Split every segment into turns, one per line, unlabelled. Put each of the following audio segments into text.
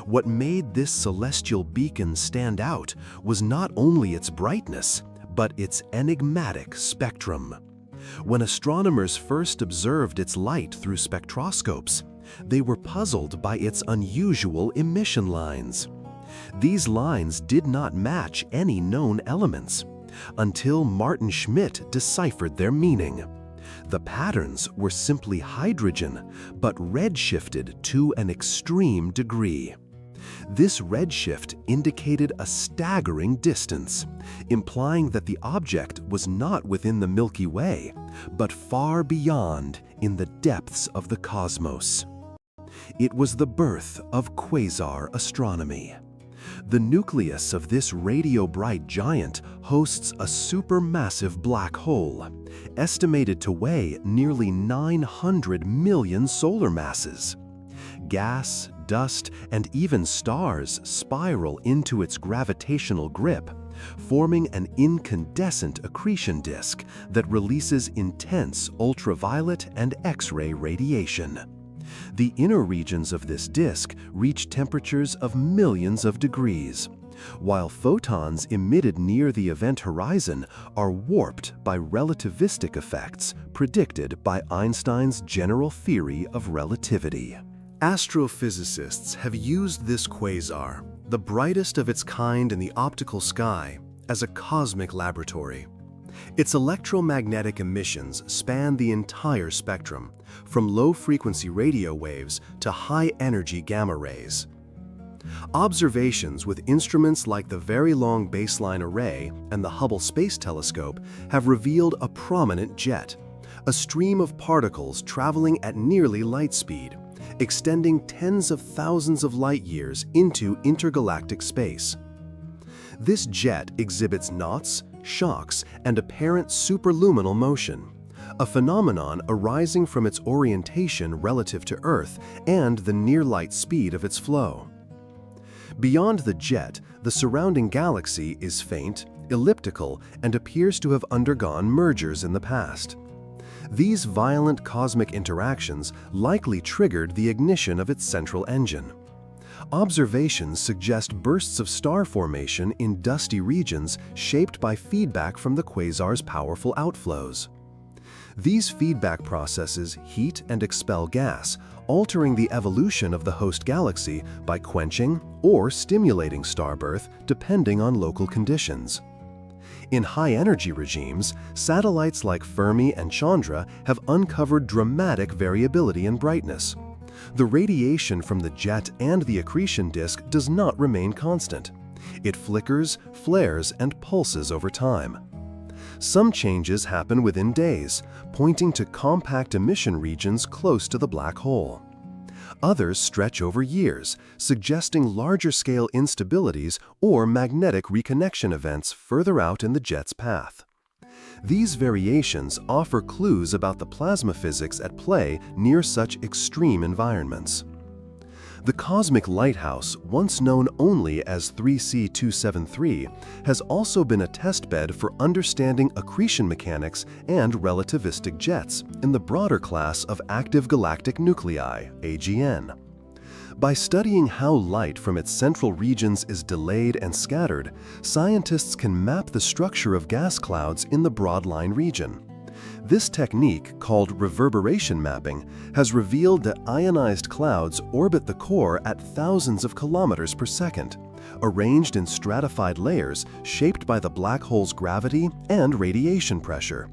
What made this celestial beacon stand out was not only its brightness, but its enigmatic spectrum. When astronomers first observed its light through spectroscopes, they were puzzled by its unusual emission lines. These lines did not match any known elements, until Martin Schmidt deciphered their meaning. The patterns were simply hydrogen, but redshifted to an extreme degree. This redshift indicated a staggering distance, implying that the object was not within the Milky Way, but far beyond in the depths of the cosmos. It was the birth of quasar astronomy. The nucleus of this radio-bright giant hosts a supermassive black hole, estimated to weigh nearly 900 million solar masses. Gas, dust, and even stars spiral into its gravitational grip, forming an incandescent accretion disk that releases intense ultraviolet and X-ray radiation. The inner regions of this disk reach temperatures of millions of degrees, while photons emitted near the event horizon are warped by relativistic effects predicted by Einstein's general theory of relativity. Astrophysicists have used this quasar, the brightest of its kind in the optical sky, as a cosmic laboratory. Its electromagnetic emissions span the entire spectrum, from low-frequency radio waves to high-energy gamma rays. Observations with instruments like the Very Long Baseline Array and the Hubble Space Telescope have revealed a prominent jet, a stream of particles traveling at nearly light speed, extending tens of thousands of light years into intergalactic space. This jet exhibits knots, shocks, and apparent superluminal motion, a phenomenon arising from its orientation relative to Earth and the near-light speed of its flow. Beyond the jet, the surrounding galaxy is faint, elliptical, and appears to have undergone mergers in the past. These violent cosmic interactions likely triggered the ignition of its central engine. Observations suggest bursts of star formation in dusty regions shaped by feedback from the quasar's powerful outflows. These feedback processes heat and expel gas, altering the evolution of the host galaxy by quenching or stimulating starbirth depending on local conditions. In high-energy regimes, satellites like Fermi and Chandra have uncovered dramatic variability in brightness. The radiation from the jet and the accretion disk does not remain constant. It flickers, flares, and pulses over time. Some changes happen within days, pointing to compact emission regions close to the black hole. Others stretch over years, suggesting larger-scale instabilities or magnetic reconnection events further out in the jet's path. These variations offer clues about the plasma physics at play near such extreme environments. The cosmic lighthouse, once known only as 3C273, has also been a testbed for understanding accretion mechanics and relativistic jets in the broader class of active galactic nuclei, AGN. By studying how light from its central regions is delayed and scattered, scientists can map the structure of gas clouds in the broadline region. This technique, called reverberation mapping, has revealed that ionized clouds orbit the core at thousands of kilometers per second, arranged in stratified layers shaped by the black hole's gravity and radiation pressure.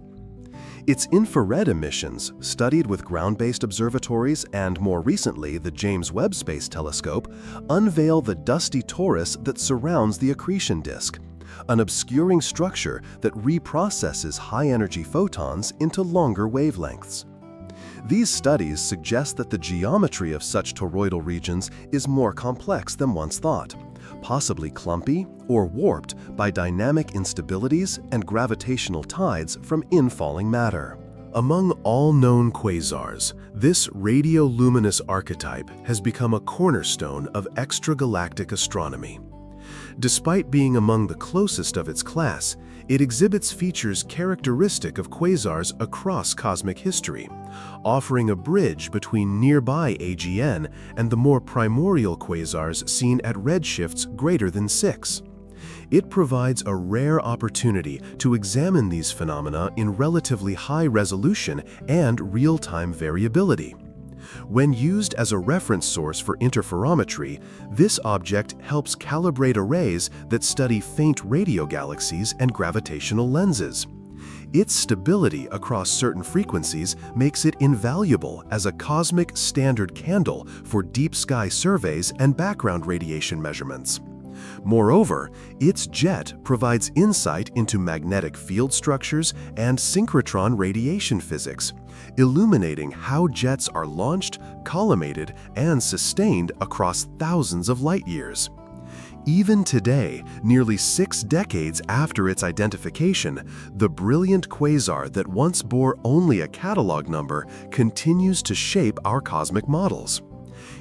Its infrared emissions, studied with ground-based observatories and more recently the James Webb Space Telescope, unveil the dusty torus that surrounds the accretion disk, an obscuring structure that reprocesses high-energy photons into longer wavelengths. These studies suggest that the geometry of such toroidal regions is more complex than once thought, possibly clumpy or warped by dynamic instabilities and gravitational tides from infalling matter. Among all known quasars, this radioluminous archetype has become a cornerstone of extragalactic astronomy. Despite being among the closest of its class, It exhibits features characteristic of quasars across cosmic history, offering a bridge between nearby AGN and the more primordial quasars seen at redshifts greater than 6. It provides a rare opportunity to examine these phenomena in relatively high resolution and real-time variability. When used as a reference source for interferometry, this object helps calibrate arrays that study faint radio galaxies and gravitational lenses. Its stability across certain frequencies makes it invaluable as a cosmic standard candle for deep sky surveys and background radiation measurements. Moreover, its jet provides insight into magnetic field structures and synchrotron radiation physics, illuminating how jets are launched, collimated, and sustained across thousands of light years. Even today, nearly 6 decades after its identification, the brilliant quasar that once bore only a catalog number continues to shape our cosmic models.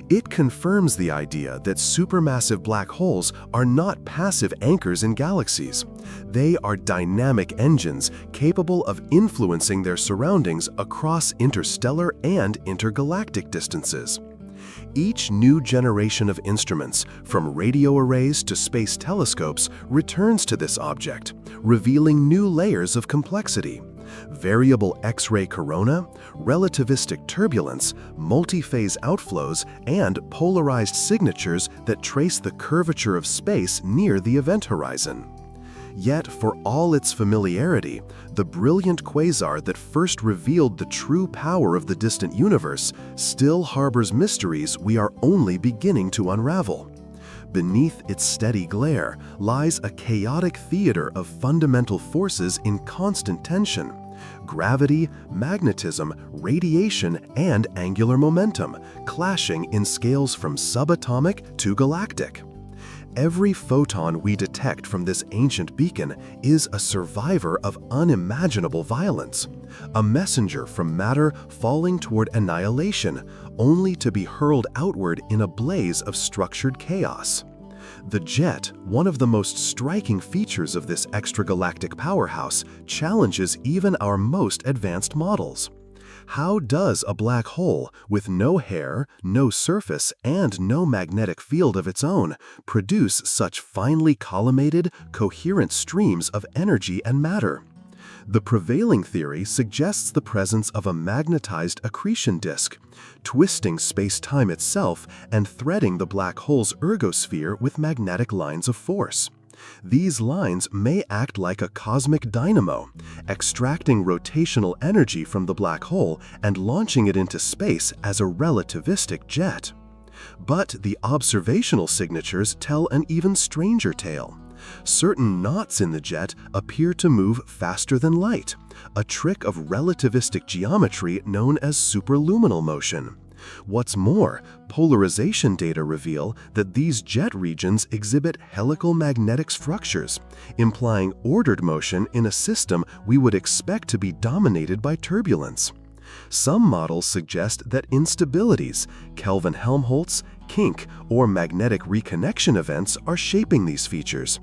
It confirms the idea that supermassive black holes are not passive anchors in galaxies. They are dynamic engines capable of influencing their surroundings across interstellar and intergalactic distances. Each new generation of instruments, from radio arrays to space telescopes, returns to this object, revealing new layers of complexity. Variable X-ray corona, relativistic turbulence, multi-phase outflows, and polarized signatures that trace the curvature of space near the event horizon. Yet, for all its familiarity, the brilliant quasar that first revealed the true power of the distant universe still harbors mysteries we are only beginning to unravel. Beneath its steady glare lies a chaotic theater of fundamental forces in constant tension: gravity, magnetism, radiation, and angular momentum, clashing in scales from subatomic to galactic. Every photon we detect from this ancient beacon is a survivor of unimaginable violence, a messenger from matter falling toward annihilation, only to be hurled outward in a blaze of structured chaos. The jet, one of the most striking features of this extragalactic powerhouse, challenges even our most advanced models. How does a black hole, with no hair, no surface, and no magnetic field of its own, produce such finely collimated, coherent streams of energy and matter? The prevailing theory suggests the presence of a magnetized accretion disk, twisting space-time itself and threading the black hole's ergosphere with magnetic lines of force. These lines may act like a cosmic dynamo, extracting rotational energy from the black hole and launching it into space as a relativistic jet. But the observational signatures tell an even stranger tale. Certain knots in the jet appear to move faster than light, a trick of relativistic geometry known as superluminal motion. What's more, polarization data reveal that these jet regions exhibit helical magnetic structures, implying ordered motion in a system we would expect to be dominated by turbulence. Some models suggest that instabilities, Kelvin-Helmholtz, kink, or magnetic reconnection events are shaping these features.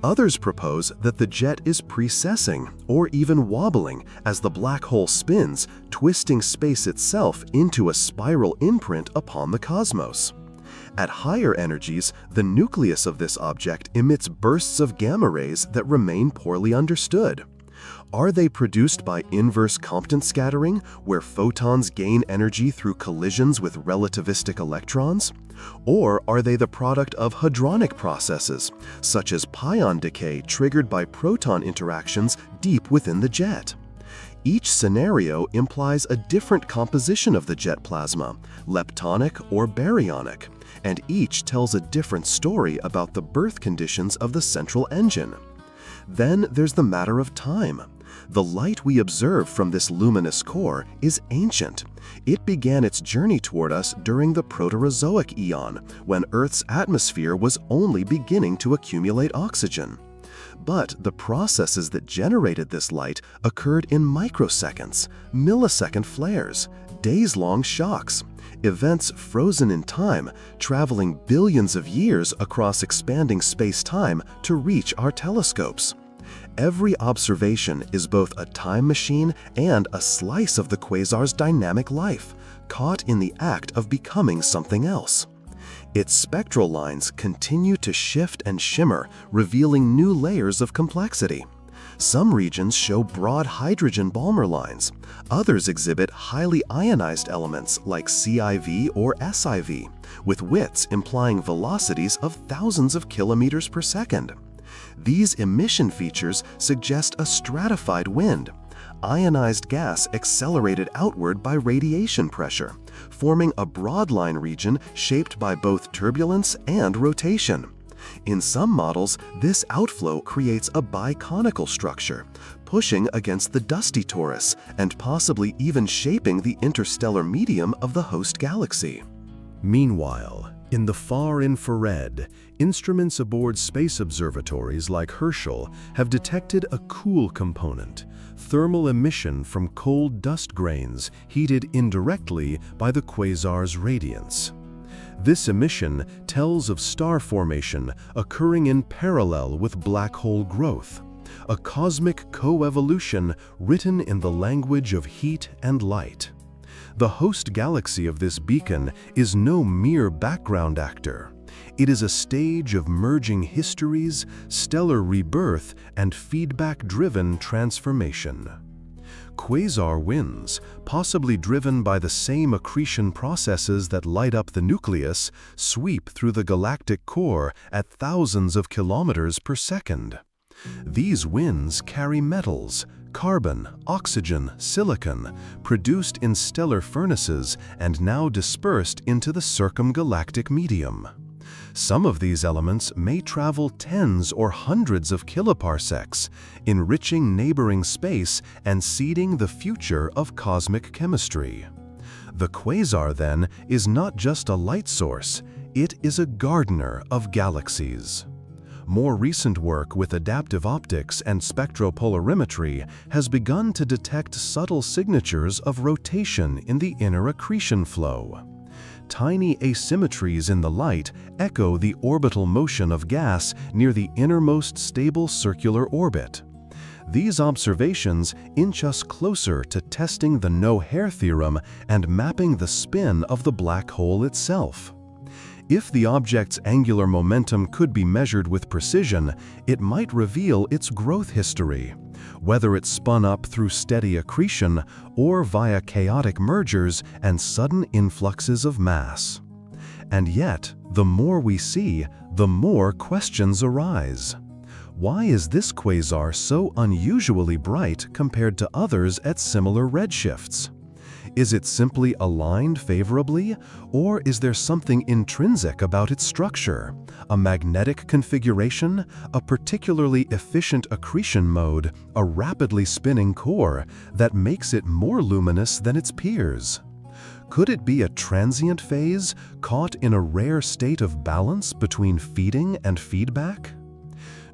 Others propose that the jet is precessing or even wobbling as the black hole spins, twisting space itself into a spiral imprint upon the cosmos. At higher energies, the nucleus of this object emits bursts of gamma rays that remain poorly understood. Are they produced by inverse Compton scattering, where photons gain energy through collisions with relativistic electrons? Or are they the product of hadronic processes, such as pion decay triggered by proton interactions deep within the jet? Each scenario implies a different composition of the jet plasma, leptonic or baryonic, and each tells a different story about the birth conditions of the central engine. Then there's the matter of time. The light we observe from this luminous core is ancient. It began its journey toward us during the Proterozoic eon, when Earth's atmosphere was only beginning to accumulate oxygen. But the processes that generated this light occurred in microseconds, millisecond flares, days-long shocks, events frozen in time, traveling billions of years across expanding space-time to reach our telescopes. Every observation is both a time machine and a slice of the quasar's dynamic life, caught in the act of becoming something else. Its spectral lines continue to shift and shimmer, revealing new layers of complexity. Some regions show broad hydrogen Balmer lines. Others exhibit highly ionized elements like CIV or SIV, with widths implying velocities of thousands of kilometers per second. These emission features suggest a stratified wind, ionized gas accelerated outward by radiation pressure, forming a broadline region shaped by both turbulence and rotation. In some models, this outflow creates a biconical structure, pushing against the dusty torus and possibly even shaping the interstellar medium of the host galaxy. Meanwhile, in the far infrared, instruments aboard space observatories like Herschel have detected a cool component, thermal emission from cold dust grains heated indirectly by the quasar's radiance. This emission tells of star formation occurring in parallel with black hole growth, a cosmic coevolution written in the language of heat and light. The host galaxy of this beacon is no mere background actor. It is a stage of merging histories, stellar rebirth, and feedback-driven transformation. Quasar winds, possibly driven by the same accretion processes that light up the nucleus, sweep through the galactic core at thousands of kilometers per second. These winds carry metals, carbon, oxygen, silicon, produced in stellar furnaces and now dispersed into the circumgalactic medium. Some of these elements may travel tens or hundreds of kiloparsecs, enriching neighboring space and seeding the future of cosmic chemistry. The quasar, then, is not just a light source, it is a gardener of galaxies. More recent work with adaptive optics and spectropolarimetry has begun to detect subtle signatures of rotation in the inner accretion flow. Tiny asymmetries in the light echo the orbital motion of gas near the innermost stable circular orbit. These observations inch us closer to testing the no-hair theorem and mapping the spin of the black hole itself. If the object's angular momentum could be measured with precision, it might reveal its growth history, whether it spun up through steady accretion or via chaotic mergers and sudden influxes of mass. And yet, the more we see, the more questions arise. Why is this quasar so unusually bright compared to others at similar redshifts? Is it simply aligned favorably, or is there something intrinsic about its structure? A magnetic configuration, a particularly efficient accretion mode, a rapidly spinning core that makes it more luminous than its peers? Could it be a transient phase caught in a rare state of balance between feeding and feedback?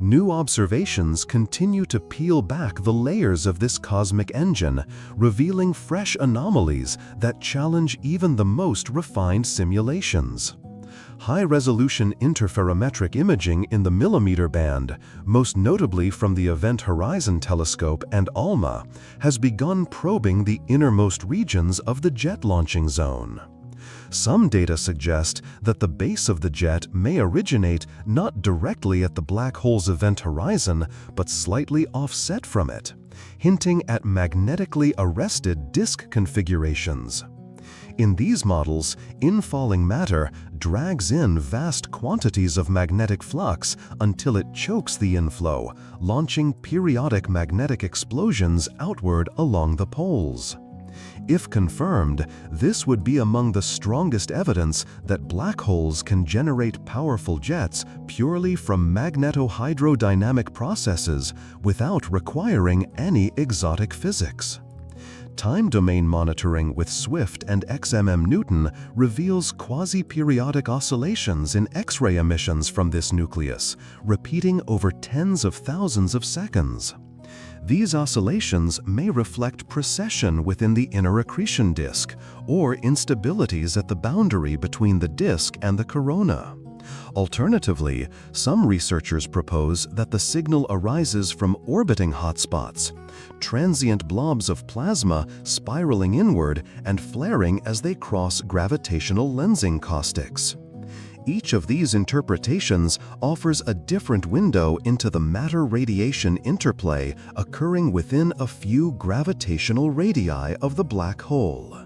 New observations continue to peel back the layers of this cosmic engine, revealing fresh anomalies that challenge even the most refined simulations. High-resolution interferometric imaging in the millimeter band, most notably from the Event Horizon Telescope and ALMA, has begun probing the innermost regions of the jet launching zone. Some data suggest that the base of the jet may originate not directly at the black hole's event horizon, but slightly offset from it, hinting at magnetically arrested disk configurations. In these models, infalling matter drags in vast quantities of magnetic flux until it chokes the inflow, launching periodic magnetic explosions outward along the poles. If confirmed, this would be among the strongest evidence that black holes can generate powerful jets purely from magnetohydrodynamic processes without requiring any exotic physics. Time domain monitoring with SWIFT and XMM Newton reveals quasi-periodic oscillations in X-ray emissions from this nucleus, repeating over tens of thousands of seconds. These oscillations may reflect precession within the inner accretion disk or instabilities at the boundary between the disk and the corona. Alternatively, some researchers propose that the signal arises from orbiting hotspots, transient blobs of plasma spiraling inward and flaring as they cross gravitational lensing caustics. Each of these interpretations offers a different window into the matter-radiation interplay occurring within a few gravitational radii of the black hole.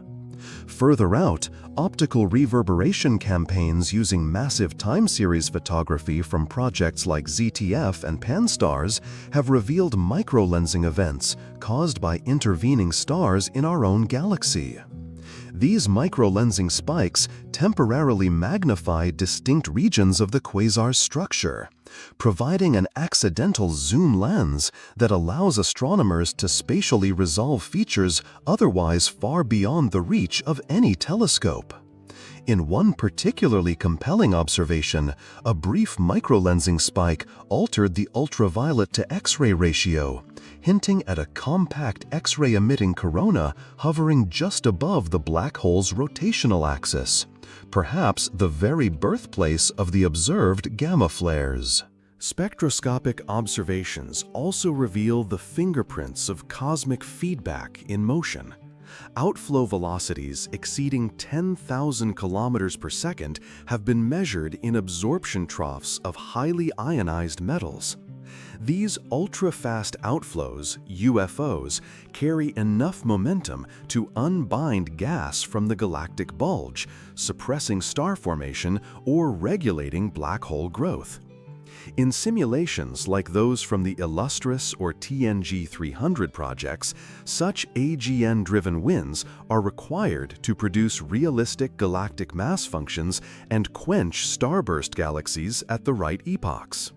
Further out, optical reverberation campaigns using massive time series photography from projects like ZTF and Pan-STARRS have revealed microlensing events caused by intervening stars in our own galaxy. These microlensing spikes temporarily magnify distinct regions of the quasar's structure, providing an accidental zoom lens that allows astronomers to spatially resolve features otherwise far beyond the reach of any telescope. In one particularly compelling observation, a brief microlensing spike altered the ultraviolet to X-ray ratio, hinting at a compact X-ray emitting corona hovering just above the black hole's rotational axis, perhaps the very birthplace of the observed gamma flares. Spectroscopic observations also reveal the fingerprints of cosmic feedback in motion. Outflow velocities exceeding 10,000 kilometers per second have been measured in absorption troughs of highly ionized metals. These ultra-fast outflows, UFOs, carry enough momentum to unbind gas from the galactic bulge, suppressing star formation or regulating black hole growth. In simulations like those from the Illustris or TNG 300 projects, such AGN-driven winds are required to produce realistic galactic mass functions and quench starburst galaxies at the right epochs.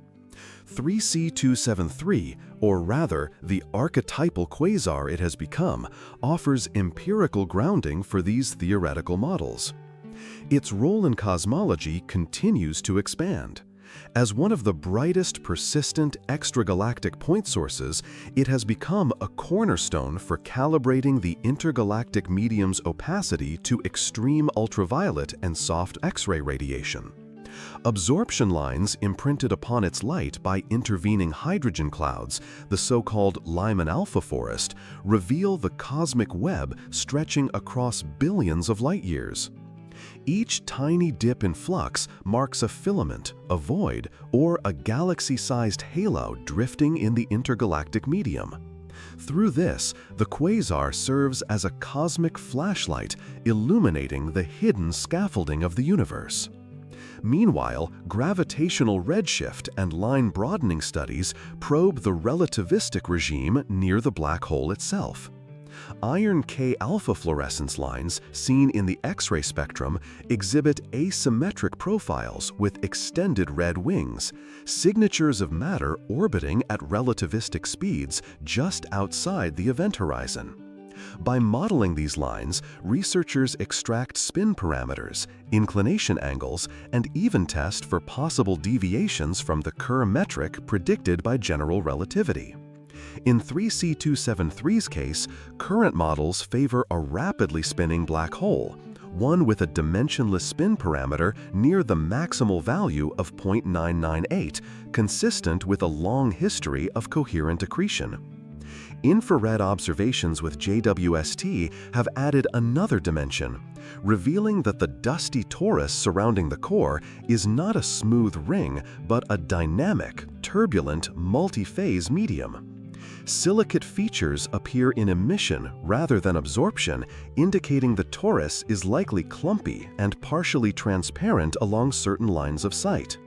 3C273, or rather the archetypal quasar it has become, offers empirical grounding for these theoretical models. Its role in cosmology continues to expand. As one of the brightest persistent extragalactic point sources, it has become a cornerstone for calibrating the intergalactic medium's opacity to extreme ultraviolet and soft X-ray radiation. Absorption lines imprinted upon its light by intervening hydrogen clouds, the so-called Lyman alpha forest, reveal the cosmic web stretching across billions of light-years. Each tiny dip in flux marks a filament, a void, or a galaxy-sized halo drifting in the intergalactic medium. Through this, the quasar serves as a cosmic flashlight, illuminating the hidden scaffolding of the universe. Meanwhile, gravitational redshift and line broadening studies probe the relativistic regime near the black hole itself. Iron K-alpha fluorescence lines seen in the X-ray spectrum exhibit asymmetric profiles with extended red wings, signatures of matter orbiting at relativistic speeds just outside the event horizon. By modeling these lines, researchers extract spin parameters, inclination angles, and even test for possible deviations from the Kerr metric predicted by general relativity. In 3C273's case, current models favor a rapidly spinning black hole, one with a dimensionless spin parameter near the maximal value of 0.998, consistent with a long history of coherent accretion. Infrared observations with JWST have added another dimension, revealing that the dusty torus surrounding the core is not a smooth ring, but a dynamic, turbulent, multi-phase medium. Silicate features appear in emission rather than absorption, indicating the torus is likely clumpy and partially transparent along certain lines of sight.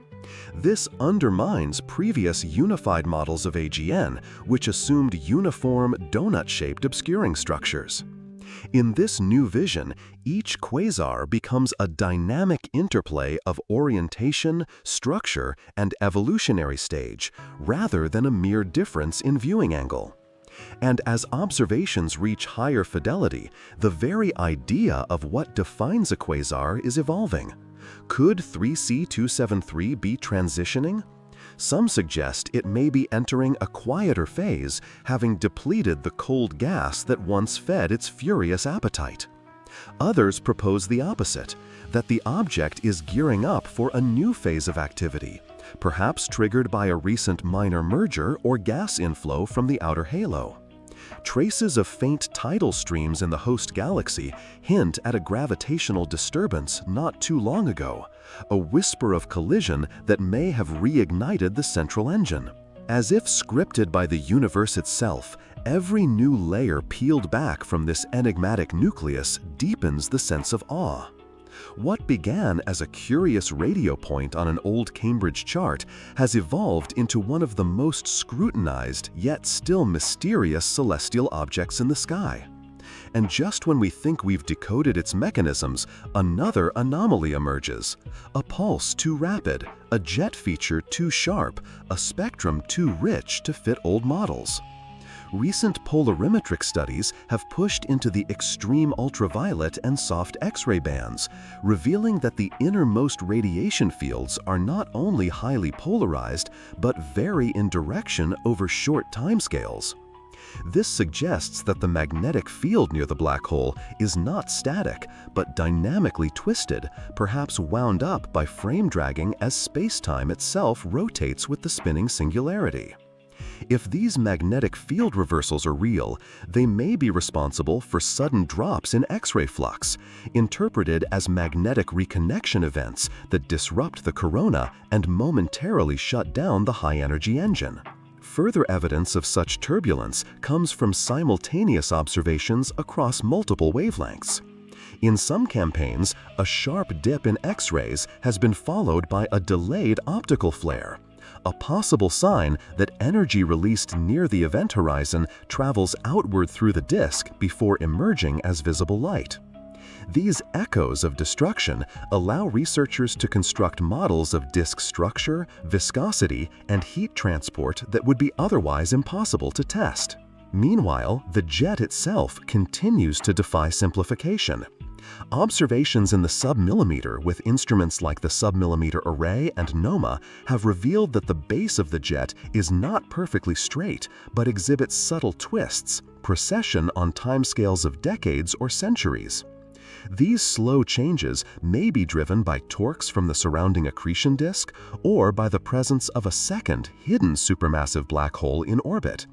This undermines previous unified models of AGN, which assumed uniform, donut-shaped obscuring structures. In this new vision, each quasar becomes a dynamic interplay of orientation, structure, and evolutionary stage, rather than a mere difference in viewing angle. And as observations reach higher fidelity, the very idea of what defines a quasar is evolving. Could 3C273 be transitioning? Some suggest it may be entering a quieter phase, having depleted the cold gas that once fed its furious appetite. Others propose the opposite, that the object is gearing up for a new phase of activity, perhaps triggered by a recent minor merger or gas inflow from the outer halo. Traces of faint tidal streams in the host galaxy hint at a gravitational disturbance not too long ago, a whisper of collision that may have reignited the central engine. As if scripted by the universe itself, every new layer peeled back from this enigmatic nucleus deepens the sense of awe. What began as a curious radio point on an old Cambridge chart has evolved into one of the most scrutinized yet still mysterious celestial objects in the sky. And just when we think we've decoded its mechanisms, another anomaly emerges. A pulse too rapid, a jet feature too sharp, a spectrum too rich to fit old models. Recent polarimetric studies have pushed into the extreme ultraviolet and soft X-ray bands, revealing that the innermost radiation fields are not only highly polarized, but vary in direction over short timescales. This suggests that the magnetic field near the black hole is not static, but dynamically twisted, perhaps wound up by frame dragging as space-time itself rotates with the spinning singularity. If these magnetic field reversals are real, they may be responsible for sudden drops in X-ray flux, interpreted as magnetic reconnection events that disrupt the corona and momentarily shut down the high-energy engine. Further evidence of such turbulence comes from simultaneous observations across multiple wavelengths. In some campaigns, a sharp dip in X-rays has been followed by a delayed optical flare, a possible sign that energy released near the event horizon travels outward through the disk before emerging as visible light. These echoes of destruction allow researchers to construct models of disk structure, viscosity, and heat transport that would be otherwise impossible to test. Meanwhile, the jet itself continues to defy simplification. Observations in the submillimeter with instruments like the Submillimeter Array and NOMA have revealed that the base of the jet is not perfectly straight, but exhibits subtle twists, precession on timescales of decades or centuries. These slow changes may be driven by torques from the surrounding accretion disk or by the presence of a second, hidden supermassive black hole in orbit,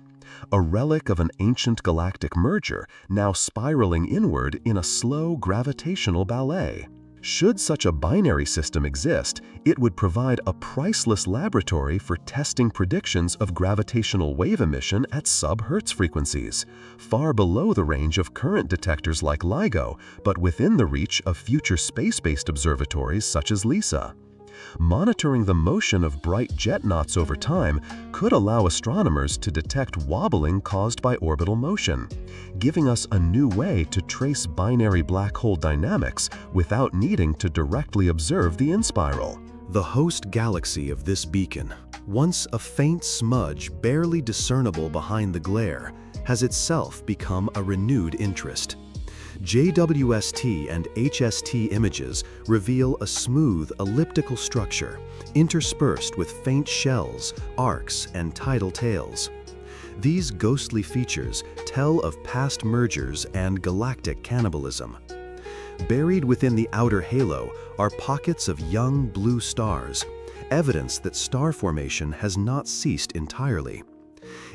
a relic of an ancient galactic merger now spiraling inward in a slow gravitational ballet. Should such a binary system exist, it would provide a priceless laboratory for testing predictions of gravitational wave emission at sub-Hertz frequencies, far below the range of current detectors like LIGO, but within the reach of future space-based observatories such as LISA. Monitoring the motion of bright jet knots over time could allow astronomers to detect wobbling caused by orbital motion, giving us a new way to trace binary black hole dynamics without needing to directly observe the inspiral. The host galaxy of this beacon, once a faint smudge barely discernible behind the glare, has itself become a renewed interest. JWST and HST images reveal a smooth elliptical structure interspersed with faint shells, arcs, and tidal tails. These ghostly features tell of past mergers and galactic cannibalism. Buried within the outer halo are pockets of young blue stars, evidence that star formation has not ceased entirely.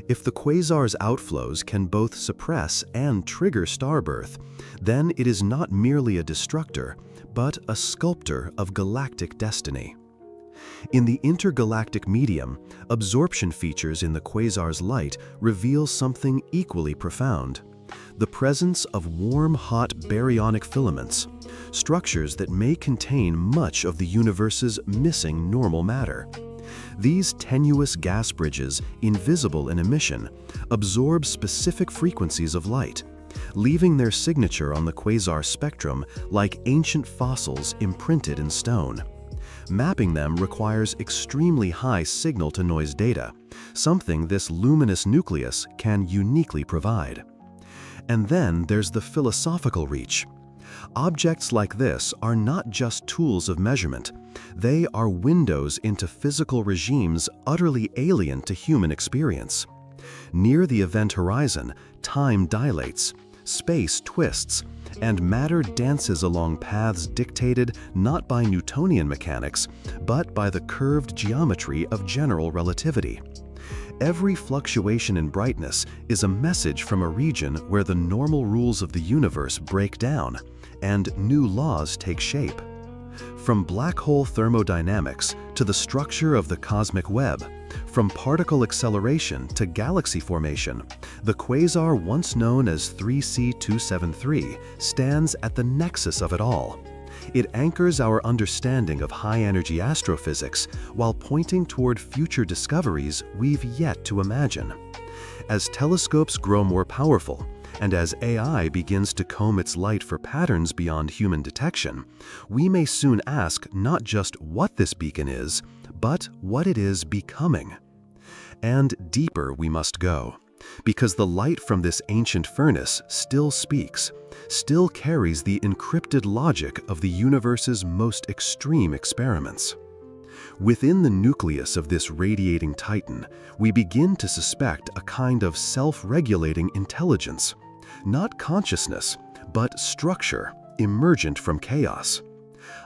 If the quasar's outflows can both suppress and trigger starbirth, then it is not merely a destructor, but a sculptor of galactic destiny. In the intergalactic medium, absorption features in the quasar's light reveal something equally profound: the presence of warm, hot baryonic filaments, structures that may contain much of the universe's missing normal matter. These tenuous gas bridges, invisible in emission, absorb specific frequencies of light, leaving their signature on the quasar spectrum like ancient fossils imprinted in stone. Mapping them requires extremely high signal-to-noise data, something this luminous nucleus can uniquely provide. And then there's the philosophical reach. Objects like this are not just tools of measurement. They are windows into physical regimes utterly alien to human experience. Near the event horizon, time dilates. space twists, and matter dances along paths dictated not by Newtonian mechanics, but by the curved geometry of general relativity. Every fluctuation in brightness is a message from a region where the normal rules of the universe break down, and new laws take shape. From black hole thermodynamics to the structure of the cosmic web, from particle acceleration to galaxy formation, the quasar once known as 3C273 stands at the nexus of it all. It anchors our understanding of high-energy astrophysics while pointing toward future discoveries we've yet to imagine. As telescopes grow more powerful, and as AI begins to comb its light for patterns beyond human detection, we may soon ask not just what this beacon is, but what it is becoming. And deeper we must go, because the light from this ancient furnace still speaks, still carries the encrypted logic of the universe's most extreme experiments. Within the nucleus of this radiating titan, we begin to suspect a kind of self-regulating intelligence, not consciousness, but structure emergent from chaos.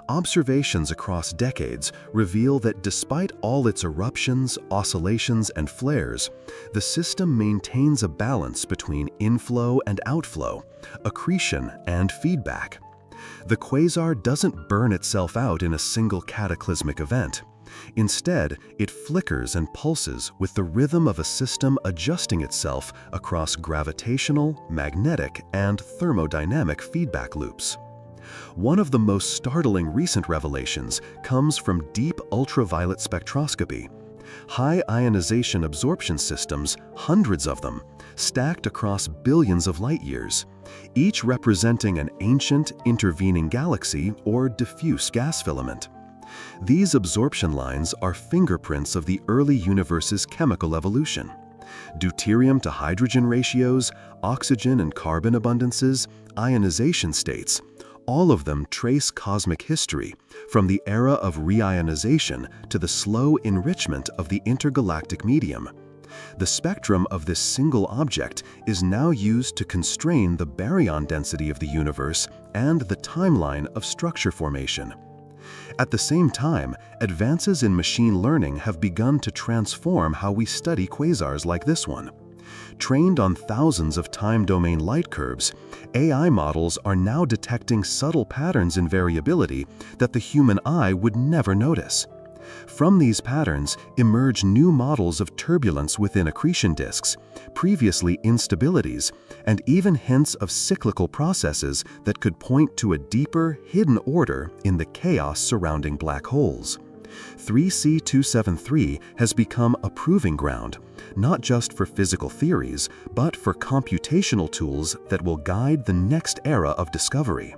Observations across decades reveal that despite all its eruptions, oscillations, and flares, the system maintains a balance between inflow and outflow, accretion and feedback. The quasar doesn't burn itself out in a single cataclysmic event. Instead, it flickers and pulses with the rhythm of a system adjusting itself across gravitational, magnetic, and thermodynamic feedback loops. One of the most startling recent revelations comes from deep ultraviolet spectroscopy. High ionization absorption systems, hundreds of them, stacked across billions of light-years, each representing an ancient intervening galaxy or diffuse gas filament. These absorption lines are fingerprints of the early universe's chemical evolution. Deuterium to hydrogen ratios, oxygen and carbon abundances, ionization states, all of them trace cosmic history, from the era of reionization to the slow enrichment of the intergalactic medium. The spectrum of this single object is now used to constrain the baryon density of the universe and the timeline of structure formation. At the same time, advances in machine learning have begun to transform how we study quasars like this one. Trained on thousands of time-domain light curves, AI models are now detecting subtle patterns in variability that the human eye would never notice. From these patterns emerge new models of turbulence within accretion disks, previously instabilities, and even hints of cyclical processes that could point to a deeper, hidden order in the chaos surrounding black holes. 3C273 has become a proving ground, not just for physical theories, but for computational tools that will guide the next era of discovery.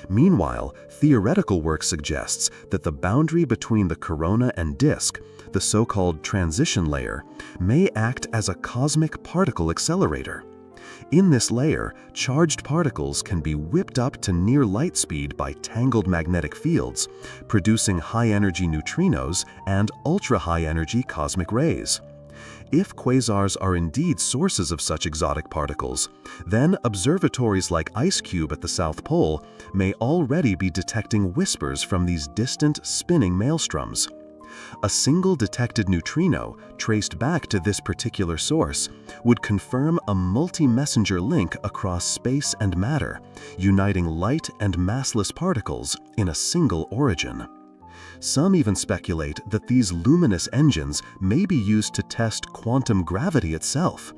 Meanwhile, theoretical work suggests that the boundary between the corona and disk, the so-called transition layer, may act as a cosmic particle accelerator. In this layer, charged particles can be whipped up to near light speed by tangled magnetic fields, producing high-energy neutrinos and ultra-high-energy cosmic rays. If quasars are indeed sources of such exotic particles, then observatories like IceCube at the South Pole may already be detecting whispers from these distant, spinning maelstroms. A single detected neutrino, traced back to this particular source, would confirm a multi-messenger link across space and matter, uniting light and massless particles in a single origin. Some even speculate that these luminous engines may be used to test quantum gravity itself.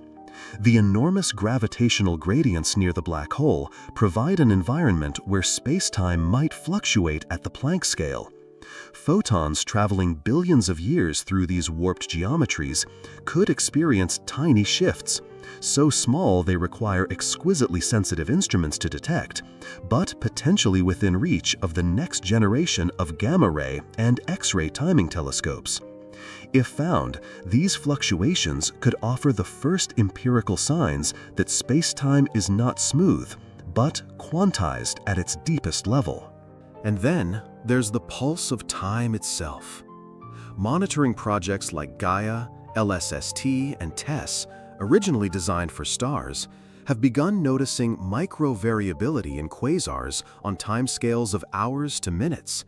The enormous gravitational gradients near the black hole provide an environment where space-time might fluctuate at the Planck scale. Photons traveling billions of years through these warped geometries could experience tiny shifts, so small they require exquisitely sensitive instruments to detect, but potentially within reach of the next generation of gamma-ray and X-ray timing telescopes. If found, these fluctuations could offer the first empirical signs that space-time is not smooth, but quantized at its deepest level.
And then there's the pulse of time itself. Monitoring projects like Gaia, LSST, and TESS, originally designed for stars, have begun noticing micro-variability in quasars on timescales of hours to minutes.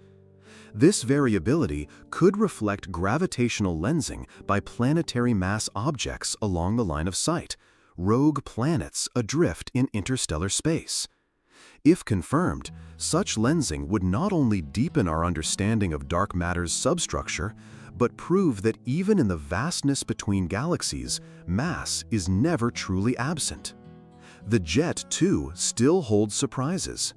This variability could reflect gravitational lensing by planetary mass objects along the line of sight, rogue planets adrift in interstellar space. If confirmed, such lensing would not only deepen our understanding of dark matter's substructure, but prove that even in the vastness between galaxies, mass is never truly absent. The jet, too, still holds surprises.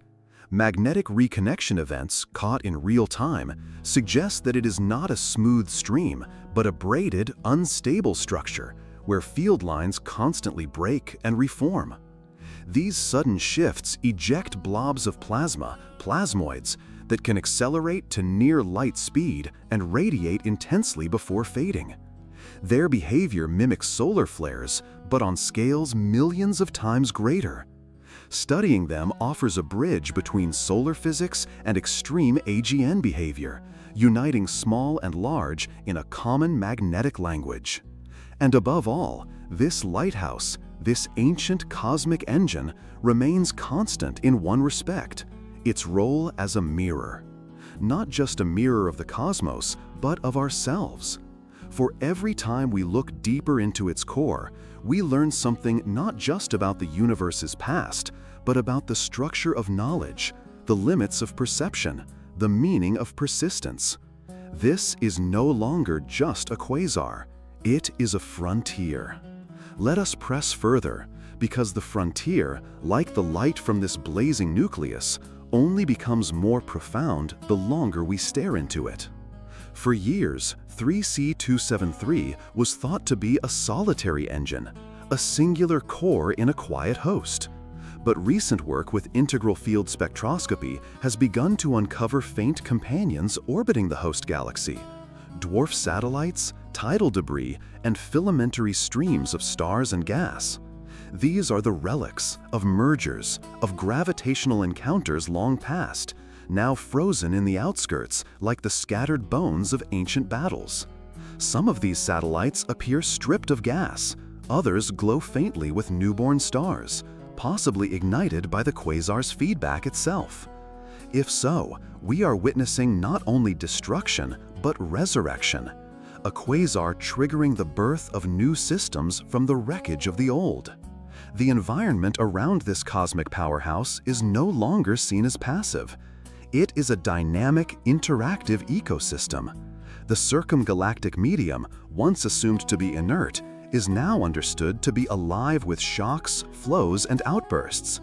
Magnetic reconnection events caught in real time suggest that it is not a smooth stream, but a braided, unstable structure where field lines constantly break and reform. These sudden shifts eject blobs of plasma, plasmoids, that can accelerate to near light speed and radiate intensely before fading. Their behavior mimics solar flares, but on scales millions of times greater. Studying them offers a bridge between solar physics and extreme AGN behavior, uniting small and large in a common magnetic language. And above all, this lighthouse, this ancient cosmic engine, remains constant in one respect: its role as a mirror. Not just a mirror of the cosmos, but of ourselves. For every time we look deeper into its core, we learn something not just about the universe's past, but about the structure of knowledge, the limits of perception, the meaning of persistence. This is no longer just a quasar. It is a frontier. Let us press further, because the frontier, like the light from this blazing nucleus, only becomes more profound the longer we stare into it. For years, 3C273 was thought to be a solitary engine, a singular core in a quiet host. But recent work with integral field spectroscopy has begun to uncover faint companions orbiting the host galaxy: dwarf satellites, tidal debris, and filamentary streams of stars and gas. These are the relics of mergers, of gravitational encounters long past, now frozen in the outskirts like the scattered bones of ancient battles. Some of these satellites appear stripped of gas, others glow faintly with newborn stars, possibly ignited by the quasar's feedback itself. If so, we are witnessing not only destruction, but resurrection. A quasar triggering the birth of new systems from the wreckage of the old. The environment around this cosmic powerhouse is no longer seen as passive. It is a dynamic, interactive ecosystem. The circumgalactic medium, once assumed to be inert, is now understood to be alive with shocks, flows, and outbursts.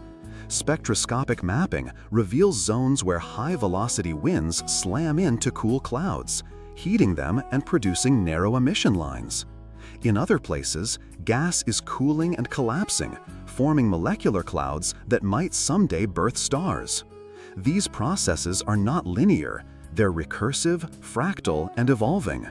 Spectroscopic mapping reveals zones where high-velocity winds slam into cool clouds, heating them and producing narrow emission lines. In other places, gas is cooling and collapsing, forming molecular clouds that might someday birth stars. These processes are not linear, they're recursive, fractal, and evolving.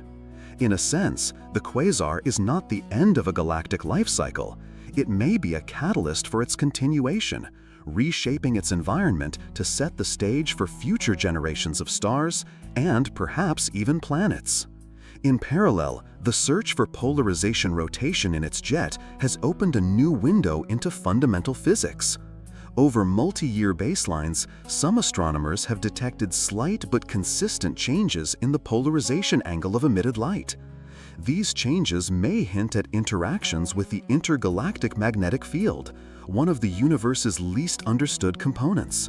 In a sense, the quasar is not the end of a galactic life cycle. It may be a catalyst for its continuation, reshaping its environment to set the stage for future generations of stars and perhaps even planets. In parallel, the search for polarization rotation in its jet has opened a new window into fundamental physics. Over multi-year baselines, some astronomers have detected slight but consistent changes in the polarization angle of emitted light. These changes may hint at interactions with the intergalactic magnetic field, one of the universe's least understood components.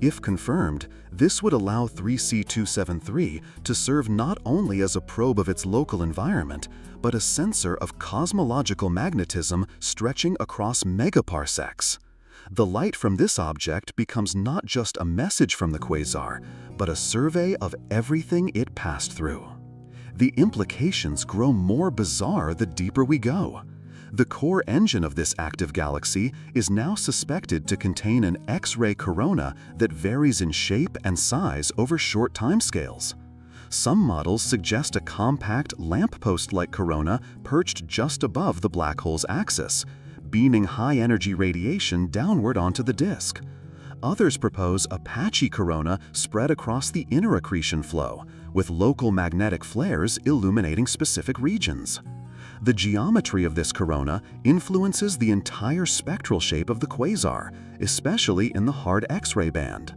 If confirmed, this would allow 3C273 to serve not only as a probe of its local environment, but a sensor of cosmological magnetism stretching across megaparsecs. The light from this object becomes not just a message from the quasar, but a survey of everything it passed through. The implications grow more bizarre the deeper we go. The core engine of this active galaxy is now suspected to contain an X-ray corona that varies in shape and size over short timescales. Some models suggest a compact lamppost-like corona perched just above the black hole's axis, beaming high-energy radiation downward onto the disk. Others propose a patchy corona spread across the inner accretion flow, with local magnetic flares illuminating specific regions. The geometry of this corona influences the entire spectral shape of the quasar, especially in the hard X-ray band.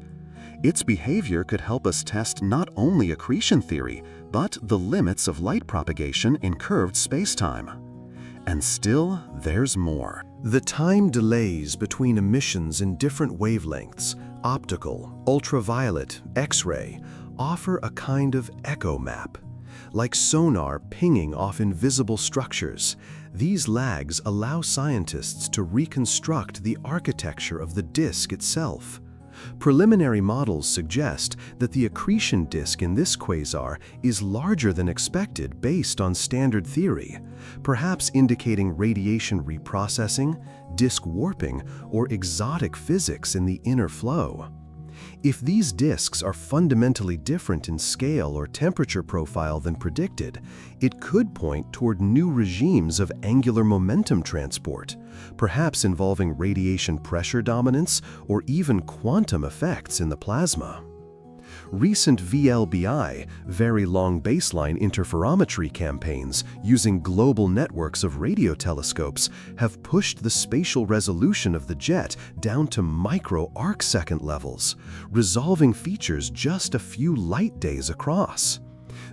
Its behavior could help us test not only accretion theory, but the limits of light propagation in curved spacetime. And still, there's more. The time delays between emissions in different wavelengths, optical, ultraviolet, X-ray, offer a kind of echo map. Like sonar pinging off invisible structures, these lags allow scientists to reconstruct the architecture of the disk itself. Preliminary models suggest that the accretion disk in this quasar is larger than expected based on standard theory, perhaps indicating radiation reprocessing, disk warping, or exotic physics in the inner flow. If these disks are fundamentally different in scale or temperature profile than predicted, it could point toward new regimes of angular momentum transport, perhaps involving radiation pressure dominance or even quantum effects in the plasma. Recent VLBI, Very Long Baseline Interferometry campaigns using global networks of radio telescopes have pushed the spatial resolution of the jet down to micro-arcsecond levels, resolving features just a few light days across.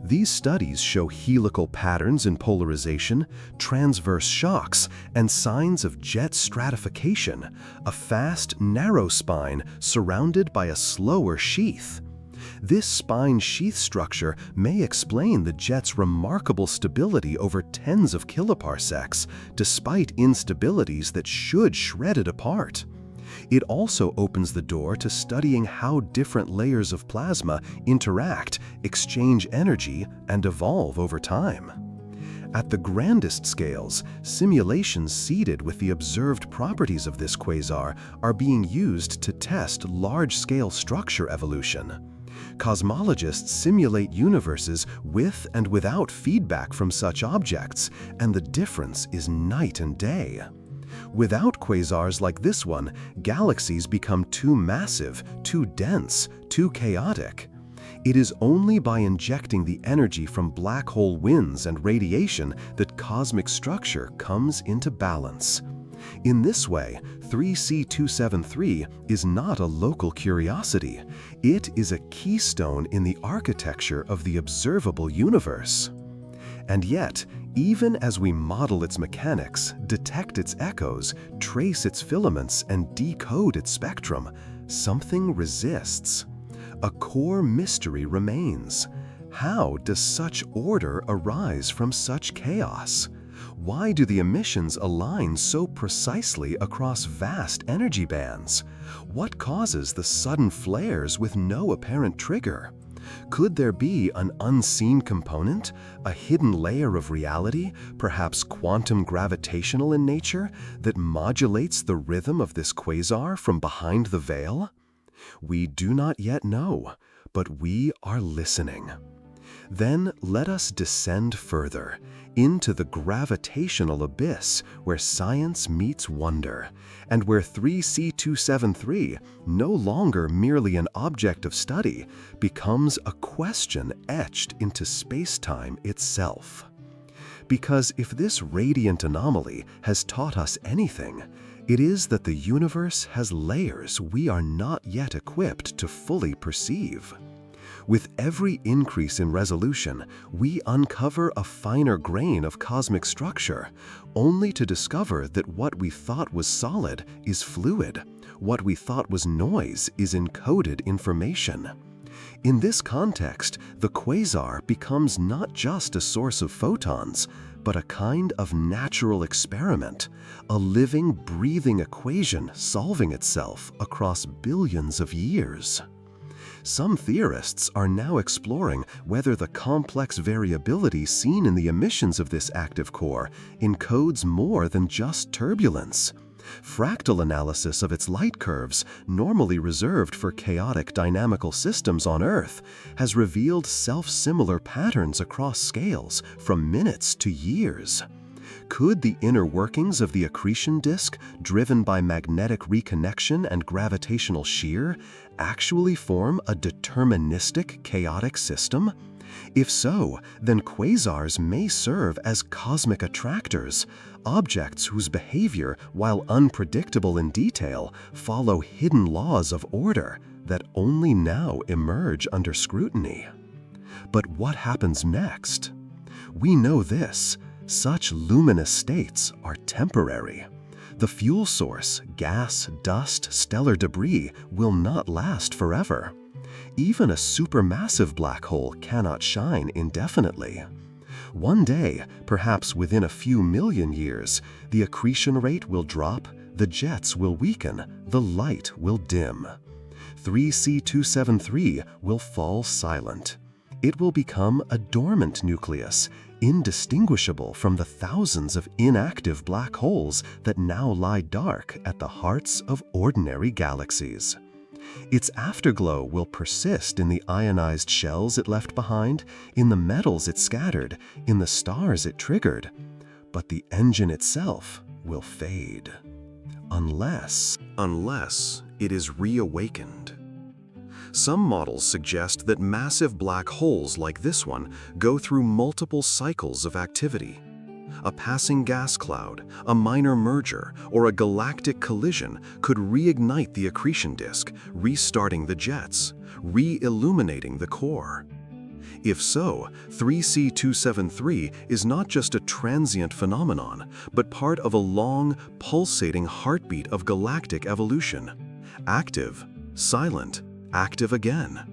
These studies show helical patterns in polarization, transverse shocks, and signs of jet stratification, a fast, narrow spine surrounded by a slower sheath. This spine sheath structure may explain the jet's remarkable stability over tens of kiloparsecs, despite instabilities that should shred it apart. It also opens the door to studying how different layers of plasma interact, exchange energy, and evolve over time. At the grandest scales, simulations seeded with the observed properties of this quasar are being used to test large-scale structure evolution. Cosmologists simulate universes with and without feedback from such objects, and the difference is night and day. Without quasars like this one, galaxies become too massive, too dense, too chaotic. It is only by injecting the energy from black hole winds and radiation that cosmic structure comes into balance. In this way, 3C273 is not a local curiosity. It is a keystone in the architecture of the observable universe. And yet, even as we model its mechanics, detect its echoes, trace its filaments, and decode its spectrum, something resists. A core mystery remains. How does such order arise from such chaos? Why do the emissions align so precisely across vast energy bands? What causes the sudden flares with no apparent trigger? Could there be an unseen component, a hidden layer of reality, perhaps quantum gravitational in nature, that modulates the rhythm of this quasar from behind the veil? We do not yet know, but we are listening. Then let us descend further, into the gravitational abyss where science meets wonder, and where 3C273, no longer merely an object of study, becomes a question etched into space-time itself. Because if this radiant anomaly has taught us anything, it is that the universe has layers we are not yet equipped to fully perceive. With every increase in resolution, we uncover a finer grain of cosmic structure, only to discover that what we thought was solid is fluid, what we thought was noise is encoded information. In this context, the quasar becomes not just a source of photons, but a kind of natural experiment, a living, breathing equation solving itself across billions of years. Some theorists are now exploring whether the complex variability seen in the emissions of this active core encodes more than just turbulence. Fractal analysis of its light curves, normally reserved for chaotic dynamical systems on Earth, has revealed self-similar patterns across scales from minutes to years. Could the inner workings of the accretion disk, driven by magnetic reconnection and gravitational shear, actually form a deterministic chaotic system? If so, then quasars may serve as cosmic attractors, objects whose behavior, while unpredictable in detail, follow hidden laws of order that only now emerge under scrutiny. But what happens next? We know this: such luminous states are temporary. The fuel source, gas, dust, stellar debris, will not last forever. Even a supermassive black hole cannot shine indefinitely. One day, perhaps within a few million years, the accretion rate will drop, the jets will weaken, the light will dim. 3C273 will fall silent. It will become a dormant nucleus, indistinguishable from the thousands of inactive black holes that now lie dark at the hearts of ordinary galaxies. Its afterglow will persist in the ionized shells it left behind, in the metals it scattered, in the stars it triggered. But the engine itself will fade. Unless it is reawakened. Some models suggest that massive black holes like this one go through multiple cycles of activity. A passing gas cloud, a minor merger, or a galactic collision could reignite the accretion disk, restarting the jets, re-illuminating the core. If so, 3C273 is not just a transient phenomenon, but part of a long, pulsating heartbeat of galactic evolution. Active, silent, active again.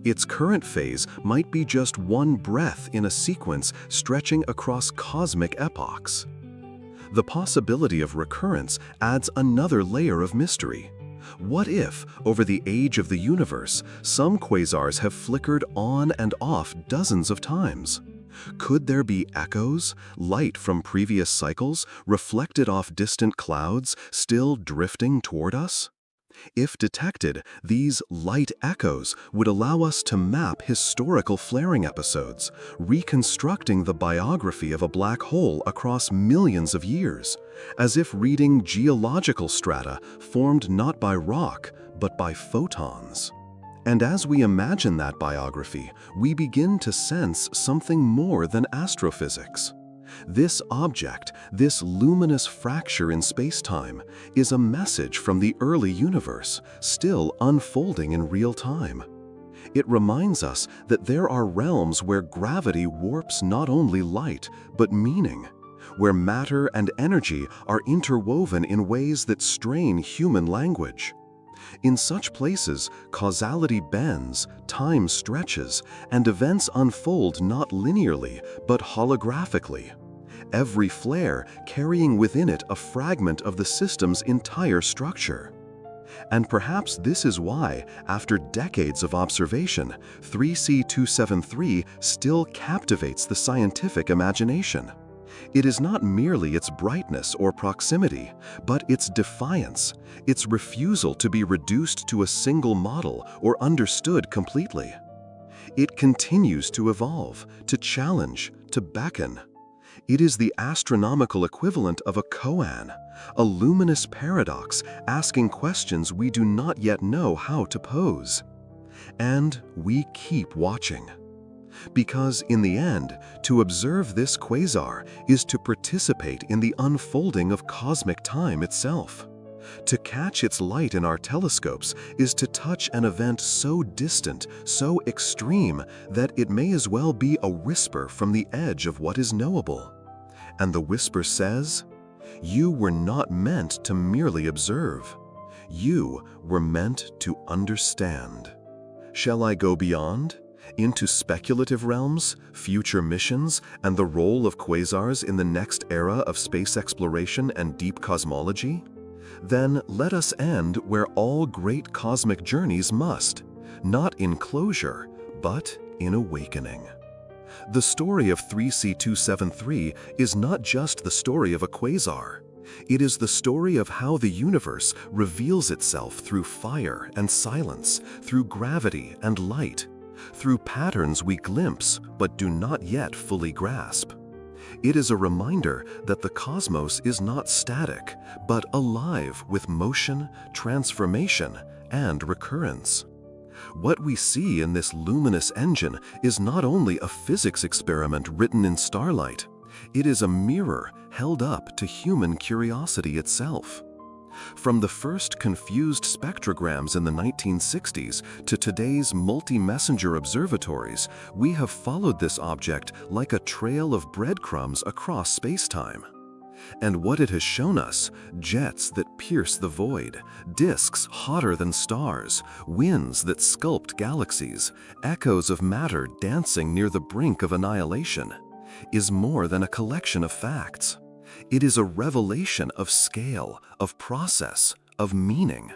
Its current phase might be just one breath in a sequence stretching across cosmic epochs. The possibility of recurrence adds another layer of mystery. What if, over the age of the universe, some quasars have flickered on and off dozens of times? Could there be echoes, light from previous cycles, reflected off distant clouds, still drifting toward us? If detected, these light echoes would allow us to map historical flaring episodes, reconstructing the biography of a black hole across millions of years, as if reading geological strata formed not by rock, but by photons. And as we imagine that biography, we begin to sense something more than astrophysics. This object, this luminous fracture in space-time, is a message from the early universe, still unfolding in real time. It reminds us that there are realms where gravity warps not only light, but meaning, where matter and energy are interwoven in ways that strain human language. In such places, causality bends, time stretches, and events unfold not linearly, but holographically. Every flare carrying within it a fragment of the system's entire structure. And perhaps this is why, after decades of observation, 3C273 still captivates the scientific imagination. It is not merely its brightness or proximity, but its defiance, its refusal to be reduced to a single model or understood completely. It continues to evolve, to challenge, to beckon. It is the astronomical equivalent of a koan, a luminous paradox asking questions we do not yet know how to pose. And we keep watching. Because in the end, to observe this quasar is to participate in the unfolding of cosmic time itself. To catch its light in our telescopes is to touch an event so distant, so extreme, that it may as well be a whisper from the edge of what is knowable. And the whisper says, "You were not meant to merely observe. You were meant to understand." Shall I go beyond? Into speculative realms, future missions, and the role of quasars in the next era of space exploration and deep cosmology? Then let us end where all great cosmic journeys must, not in closure, but in awakening. The story of 3C273 is not just the story of a quasar. It is the story of how the universe reveals itself through fire and silence, through gravity and light, through patterns we glimpse but do not yet fully grasp. It is a reminder that the cosmos is not static, but alive with motion, transformation, and recurrence.
What we see in this luminous engine is not only a physics experiment written in starlight, it is a mirror held up to human curiosity itself. From the first confused spectrograms in the 1960s to today's multi-messenger observatories, we have followed this object like a trail of breadcrumbs across space-time. And what it has shown us: jets that pierce the void, disks hotter than stars, winds that sculpt galaxies, echoes of matter dancing near the brink of annihilation, is more than a collection of facts. It is a revelation of scale, of process, of meaning.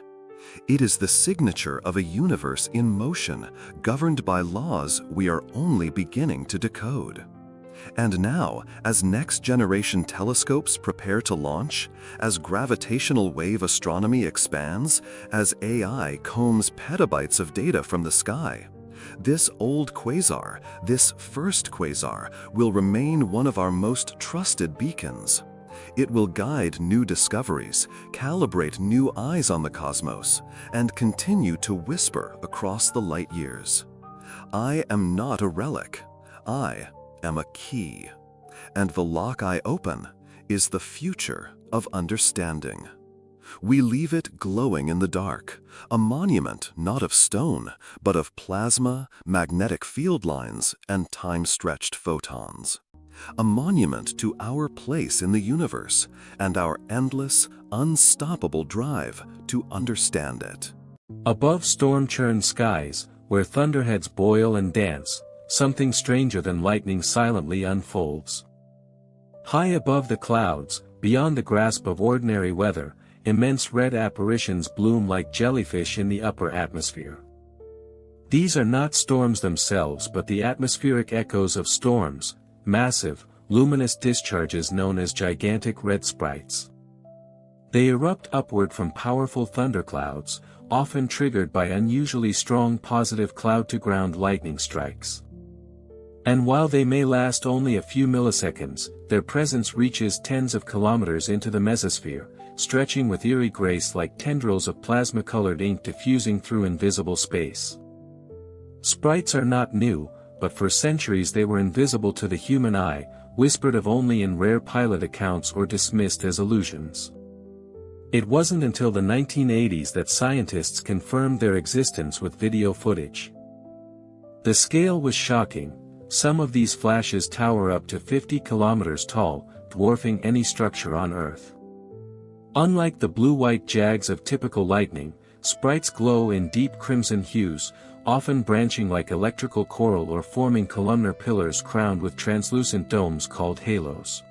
It is the signature of a universe in motion, governed by laws we are only beginning to decode. And now, as next-generation telescopes prepare to launch, as gravitational wave astronomy expands, as AI combs petabytes of data from the sky, this old quasar, this first quasar, will remain one of our most trusted beacons. It will guide new discoveries, calibrate new eyes on the cosmos, and continue to whisper across the light years. I am not a relic. I am a key. And the lock I open is the future of understanding. We leave it glowing in the dark, a monument not of stone, but of plasma, magnetic field lines, and time-stretched photons. A monument to our place in the universe and our endless, unstoppable drive to understand it.
Above storm-churned skies, where thunderheads boil and dance, something stranger than lightning silently unfolds. High above the clouds, beyond the grasp of ordinary weather, immense red apparitions bloom like jellyfish in the upper atmosphere. These are not storms themselves but the atmospheric echoes of storms, massive, luminous discharges known as gigantic red sprites. They erupt upward from powerful thunderclouds, often triggered by unusually strong positive cloud-to-ground lightning strikes. And while they may last only a few milliseconds, their presence reaches tens of kilometers into the mesosphere, stretching with eerie grace like tendrils of plasma-colored ink diffusing through invisible space. Sprites are not new, but for centuries they were invisible to the human eye, whispered of only in rare pilot accounts or dismissed as illusions. It wasn't until the 1980s that scientists confirmed their existence with video footage. The scale was shocking. Some of these flashes tower up to 50 kilometers tall, dwarfing any structure on Earth. Unlike the blue-white jags of typical lightning, sprites glow in deep crimson hues, often branching like electrical coral or forming columnar pillars crowned with translucent domes called halos.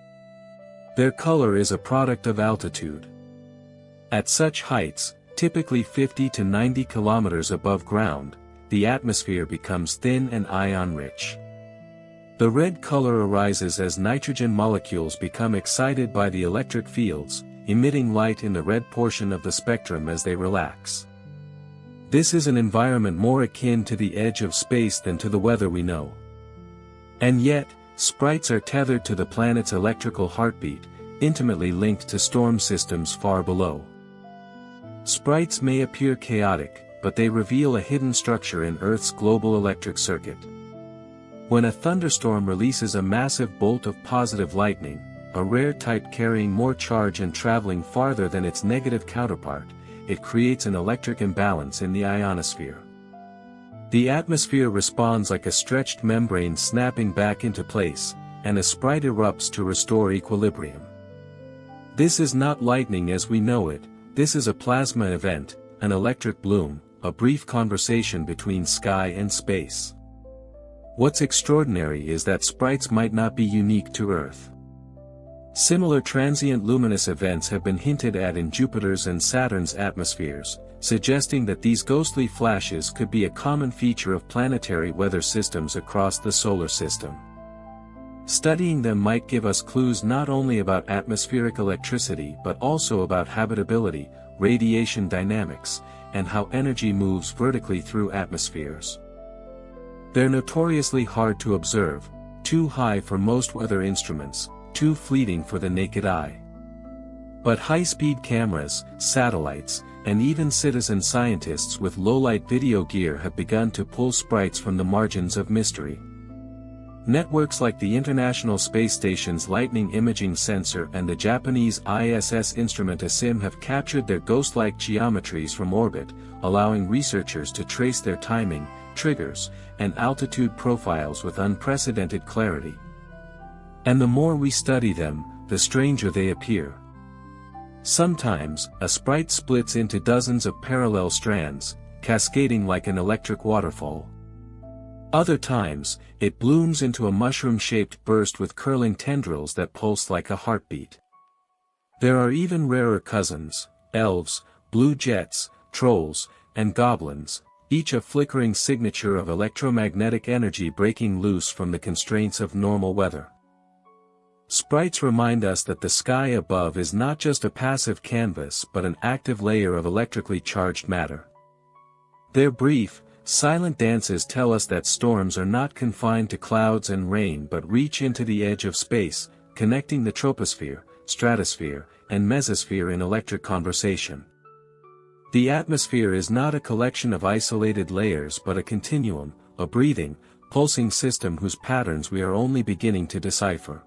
Their color is a product of altitude. At such heights, typically 50 to 90 kilometers above ground, the atmosphere becomes thin and ion-rich. The red color arises as nitrogen molecules become excited by the electric fields, emitting light in the red portion of the spectrum as they relax. This is an environment more akin to the edge of space than to the weather we know. And yet, sprites are tethered to the planet's electrical heartbeat, intimately linked to storm systems far below. Sprites may appear chaotic, but they reveal a hidden structure in Earth's global electric circuit. When a thunderstorm releases a massive bolt of positive lightning, a rare type carrying more charge and traveling farther than its negative counterpart, it creates an electric imbalance in the ionosphere. The atmosphere responds like a stretched membrane snapping back into place, and a sprite erupts to restore equilibrium. This is not lightning as we know it, this is a plasma event, an electric bloom, a brief conversation between sky and space. What's extraordinary is that sprites might not be unique to Earth. Similar transient luminous events have been hinted at in Jupiter's and Saturn's atmospheres, suggesting that these ghostly flashes could be a common feature of planetary weather systems across the solar system. Studying them might give us clues not only about atmospheric electricity but also about habitability, radiation dynamics, and how energy moves vertically through atmospheres. They're notoriously hard to observe, too high for most weather instruments, too fleeting for the naked eye. But high-speed cameras, satellites, and even citizen scientists with low-light video gear have begun to pull sprites from the margins of mystery. Networks like the International Space Station's Lightning Imaging Sensor and the Japanese ISS instrument ASIM have captured their ghost-like geometries from orbit, allowing researchers to trace their timing, triggers, and altitude profiles with unprecedented clarity. And the more we study them, the stranger they appear. Sometimes, a sprite splits into dozens of parallel strands, cascading like an electric waterfall. Other times, it blooms into a mushroom-shaped burst with curling tendrils that pulse like a heartbeat. There are even rarer cousins, elves, blue jets, trolls, and goblins, each a flickering signature of electromagnetic energy breaking loose from the constraints of normal weather. Sprites remind us that the sky above is not just a passive canvas but an active layer of electrically charged matter. Their brief, silent dances tell us that storms are not confined to clouds and rain but reach into the edge of space, connecting the troposphere, stratosphere, and mesosphere in electric conversation. The atmosphere is not a collection of isolated layers but a continuum, a breathing, pulsing system whose patterns we are only beginning to decipher.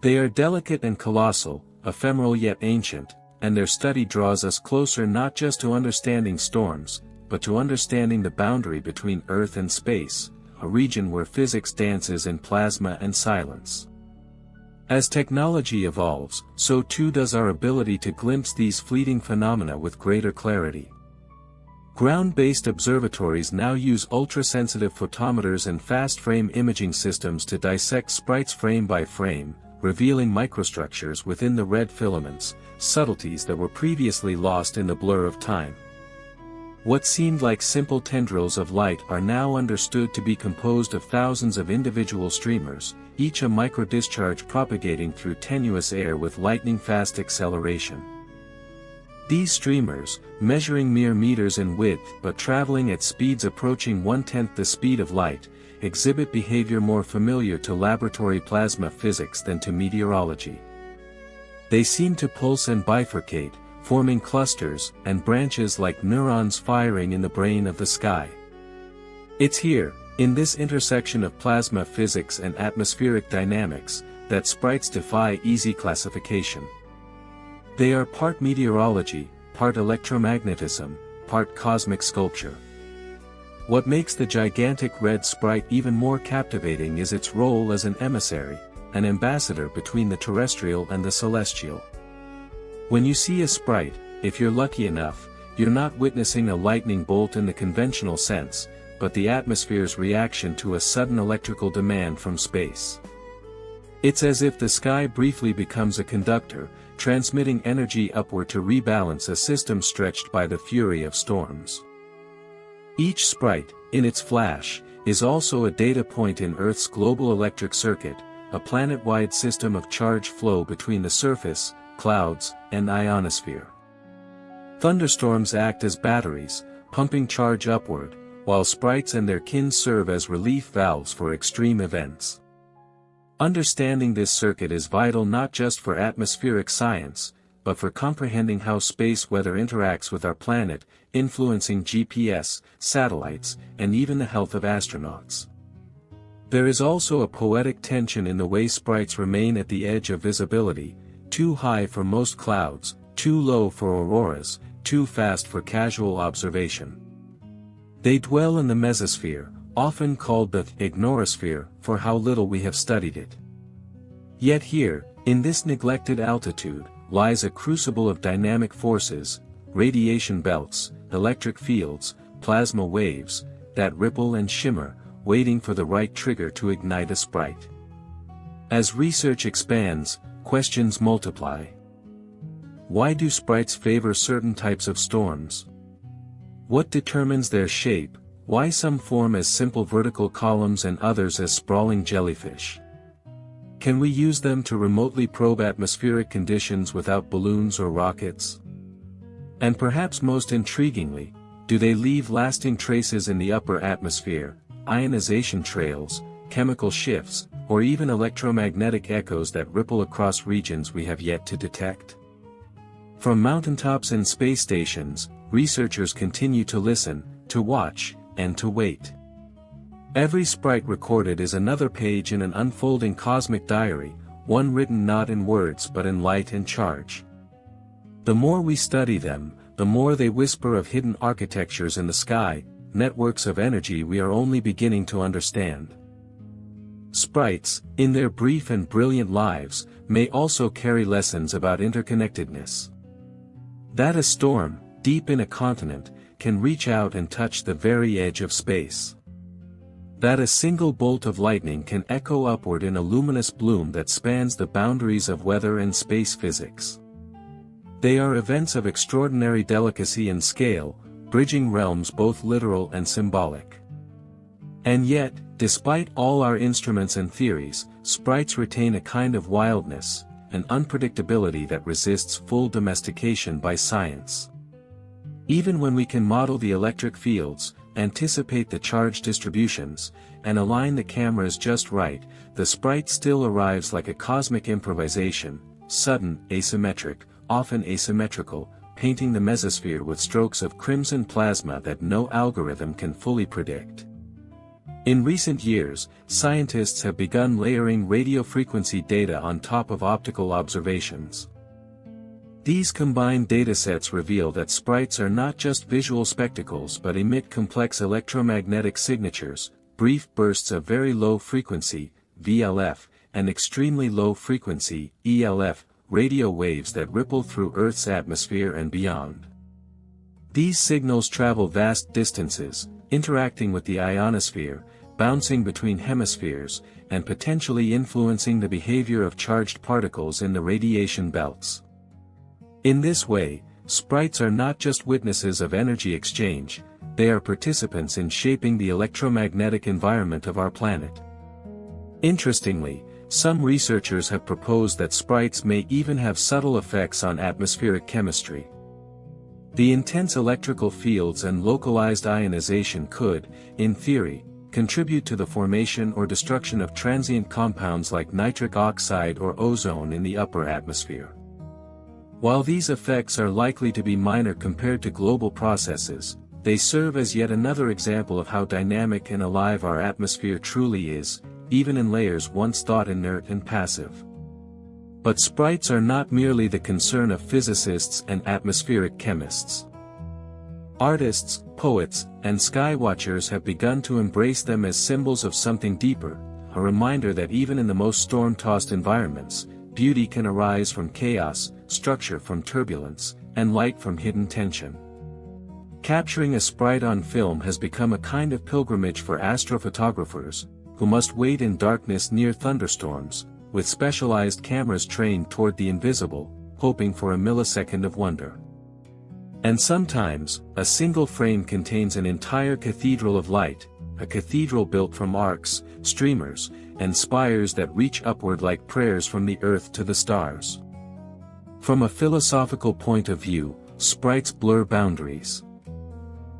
They are delicate and colossal, ephemeral yet ancient, and their study draws us closer not just to understanding storms, but to understanding the boundary between Earth and space, a region where physics dances in plasma and silence. As technology evolves, so too does our ability to glimpse these fleeting phenomena with greater clarity. Ground-based observatories now use ultra-sensitive photometers and fast-frame imaging systems to dissect sprites frame by frame, revealing microstructures within the red filaments, subtleties that were previously lost in the blur of time. What seemed like simple tendrils of light are now understood to be composed of thousands of individual streamers, each a microdischarge propagating through tenuous air with lightning-fast acceleration. These streamers, measuring mere meters in width but traveling at speeds approaching 1/10 the speed of light, exhibit behavior more familiar to laboratory plasma physics than to meteorology. They seem to pulse and bifurcate, forming clusters and branches like neurons firing in the brain of the sky. It's here, in this intersection of plasma physics and atmospheric dynamics, that sprites defy easy classification. They are part meteorology, part electromagnetism, part cosmic sculpture. What makes the gigantic red sprite even more captivating is its role as an emissary, an ambassador between the terrestrial and the celestial. When you see a sprite, if you're lucky enough, you're not witnessing a lightning bolt in the conventional sense, but the atmosphere's reaction to a sudden electrical demand from space. It's as if the sky briefly becomes a conductor, transmitting energy upward to rebalance a system stretched by the fury of storms. Each sprite, in its flash, is also a data point in Earth's global electric circuit, a planet-wide system of charge flow between the surface, clouds, and ionosphere. Thunderstorms act as batteries, pumping charge upward, while sprites and their kin serve as relief valves for extreme events. Understanding this circuit is vital not just for atmospheric science, but for comprehending how space weather interacts with our planet, influencing GPS, satellites, and even the health of astronauts. There is also a poetic tension in the way sprites remain at the edge of visibility, too high for most clouds, too low for auroras, too fast for casual observation. They dwell in the mesosphere, often called the ignorosphere, for how little we have studied it. Yet here, in this neglected altitude, lies a crucible of dynamic forces, radiation belts, electric fields, plasma waves, that ripple and shimmer, waiting for the right trigger to ignite a sprite. As research expands, questions multiply. Why do sprites favor certain types of storms? What determines their shape? Why some form as simple vertical columns and others as sprawling jellyfish? Can we use them to remotely probe atmospheric conditions without balloons or rockets? And perhaps most intriguingly, do they leave lasting traces in the upper atmosphere, ionization trails, chemical shifts, or even electromagnetic echoes that ripple across regions we have yet to detect? From mountaintops and space stations, researchers continue to listen, to watch, and to wait. Every sprite recorded is another page in an unfolding cosmic diary, one written not in words but in light and charge. The more we study them, the more they whisper of hidden architectures in the sky, networks of energy we are only beginning to understand. Sprites, in their brief and brilliant lives, may also carry lessons about interconnectedness. That a storm, deep in a continent, can reach out and touch the very edge of space. That a single bolt of lightning can echo upward in a luminous bloom that spans the boundaries of weather and space physics. They are events of extraordinary delicacy and scale, bridging realms both literal and symbolic. And yet, despite all our instruments and theories, sprites retain a kind of wildness, an unpredictability that resists full domestication by science. Even when we can model the electric fields, anticipate the charge distributions, and align the cameras just right, the sprite still arrives like a cosmic improvisation, sudden, asymmetric, often asymmetrical, painting the mesosphere with strokes of crimson plasma that no algorithm can fully predict. In recent years, scientists have begun layering radio frequency data on top of optical observations. These combined datasets reveal that sprites are not just visual spectacles but emit complex electromagnetic signatures, brief bursts of very low frequency, VLF, and extremely low frequency, ELF, radio waves that ripple through Earth's atmosphere and beyond. These signals travel vast distances, interacting with the ionosphere, bouncing between hemispheres, and potentially influencing the behavior of charged particles in the radiation belts. In this way, sprites are not just witnesses of energy exchange, they are participants in shaping the electromagnetic environment of our planet. Interestingly, some researchers have proposed that sprites may even have subtle effects on atmospheric chemistry. The intense electrical fields and localized ionization could, in theory, contribute to the formation or destruction of transient compounds like nitric oxide or ozone in the upper atmosphere. While these effects are likely to be minor compared to global processes, they serve as yet another example of how dynamic and alive our atmosphere truly is, even in layers once thought inert and passive. But sprites are not merely the concern of physicists and atmospheric chemists. Artists, poets, and skywatchers have begun to embrace them as symbols of something deeper, a reminder that even in the most storm-tossed environments, beauty can arise from chaos, structure from turbulence, and light from hidden tension. Capturing a sprite on film has become a kind of pilgrimage for astrophotographers, who must wait in darkness near thunderstorms, with specialized cameras trained toward the invisible, hoping for a millisecond of wonder. And sometimes, a single frame contains an entire cathedral of light, a cathedral built from arcs, streamers, and spires that reach upward like prayers from the earth to the stars. From a philosophical point of view, sprites blur boundaries.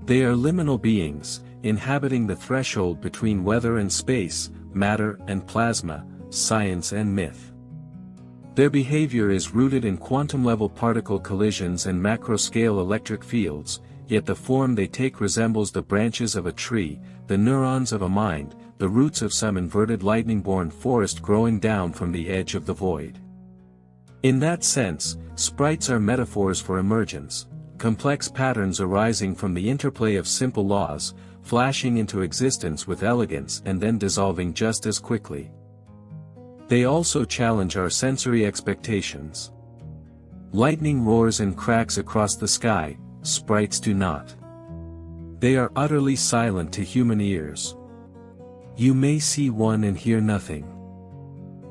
They are liminal beings, inhabiting the threshold between weather and space, matter and plasma, science and myth. Their behavior is rooted in quantum-level particle collisions and macro-scale electric fields, yet the form they take resembles the branches of a tree, the neurons of a mind, the roots of some inverted lightning-born forest growing down from the edge of the void. In that sense, sprites are metaphors for emergence, complex patterns arising from the interplay of simple laws, flashing into existence with elegance and then dissolving just as quickly. They also challenge our sensory expectations. Lightning roars and cracks across the sky, sprites do not. They are utterly silent to human ears. You may see one and hear nothing.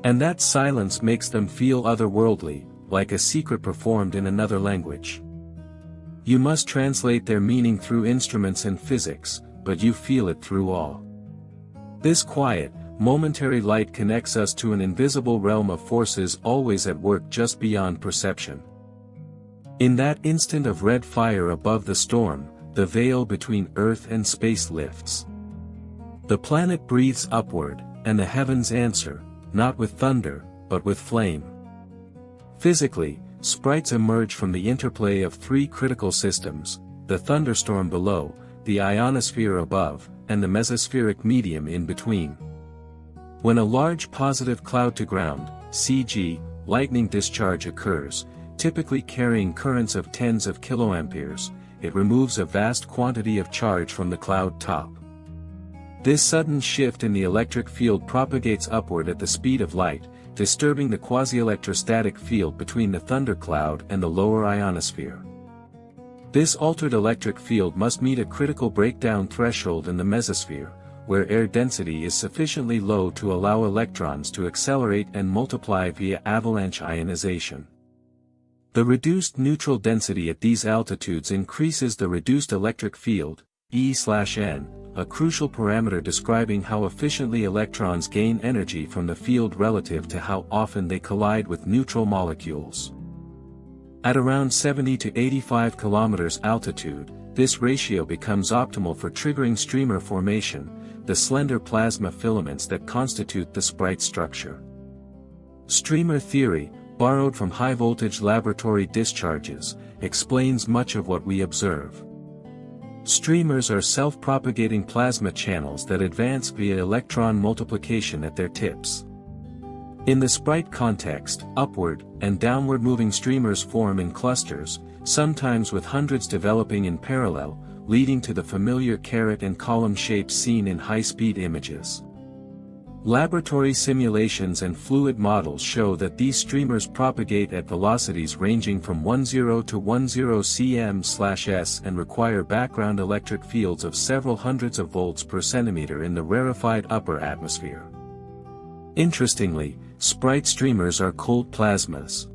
And that silence makes them feel otherworldly, like a secret performed in another language. You must translate their meaning through instruments and physics, but you feel it through all. This quiet, momentary light connects us to an invisible realm of forces always at work just beyond perception. In that instant of red fire above the storm, the veil between Earth and space lifts. The planet breathes upward, and the heavens answer, not with thunder, but with flame. Physically, sprites emerge from the interplay of three critical systems: the thunderstorm below, the ionosphere above, and the mesospheric medium in between. When a large positive cloud-to-ground (CG) lightning discharge occurs, typically carrying currents of tens of kiloamperes, it removes a vast quantity of charge from the cloud top. This sudden shift in the electric field propagates upward at the speed of light, disturbing the quasi-electrostatic field between the thundercloud and the lower ionosphere. This altered electric field must meet a critical breakdown threshold in the mesosphere, where air density is sufficiently low to allow electrons to accelerate and multiply via avalanche ionization. The reduced neutral density at these altitudes increases the reduced electric field, E/N, a crucial parameter describing how efficiently electrons gain energy from the field relative to how often they collide with neutral molecules. At around 70 to 85 kilometers altitude, this ratio becomes optimal for triggering streamer formation, the slender plasma filaments that constitute the sprite structure. Streamer theory, borrowed from high-voltage laboratory discharges, explains much of what we observe. Streamers are self-propagating plasma channels that advance via electron multiplication at their tips. In the sprite context, upward and downward moving streamers form in clusters, sometimes with hundreds developing in parallel, leading to the familiar caret and column shapes seen in high-speed images. Laboratory simulations and fluid models show that these streamers propagate at velocities ranging from 10 to 10 cm/s and require background electric fields of several hundreds of volts per centimeter in the rarefied upper atmosphere. Interestingly, sprite streamers are cold plasmas.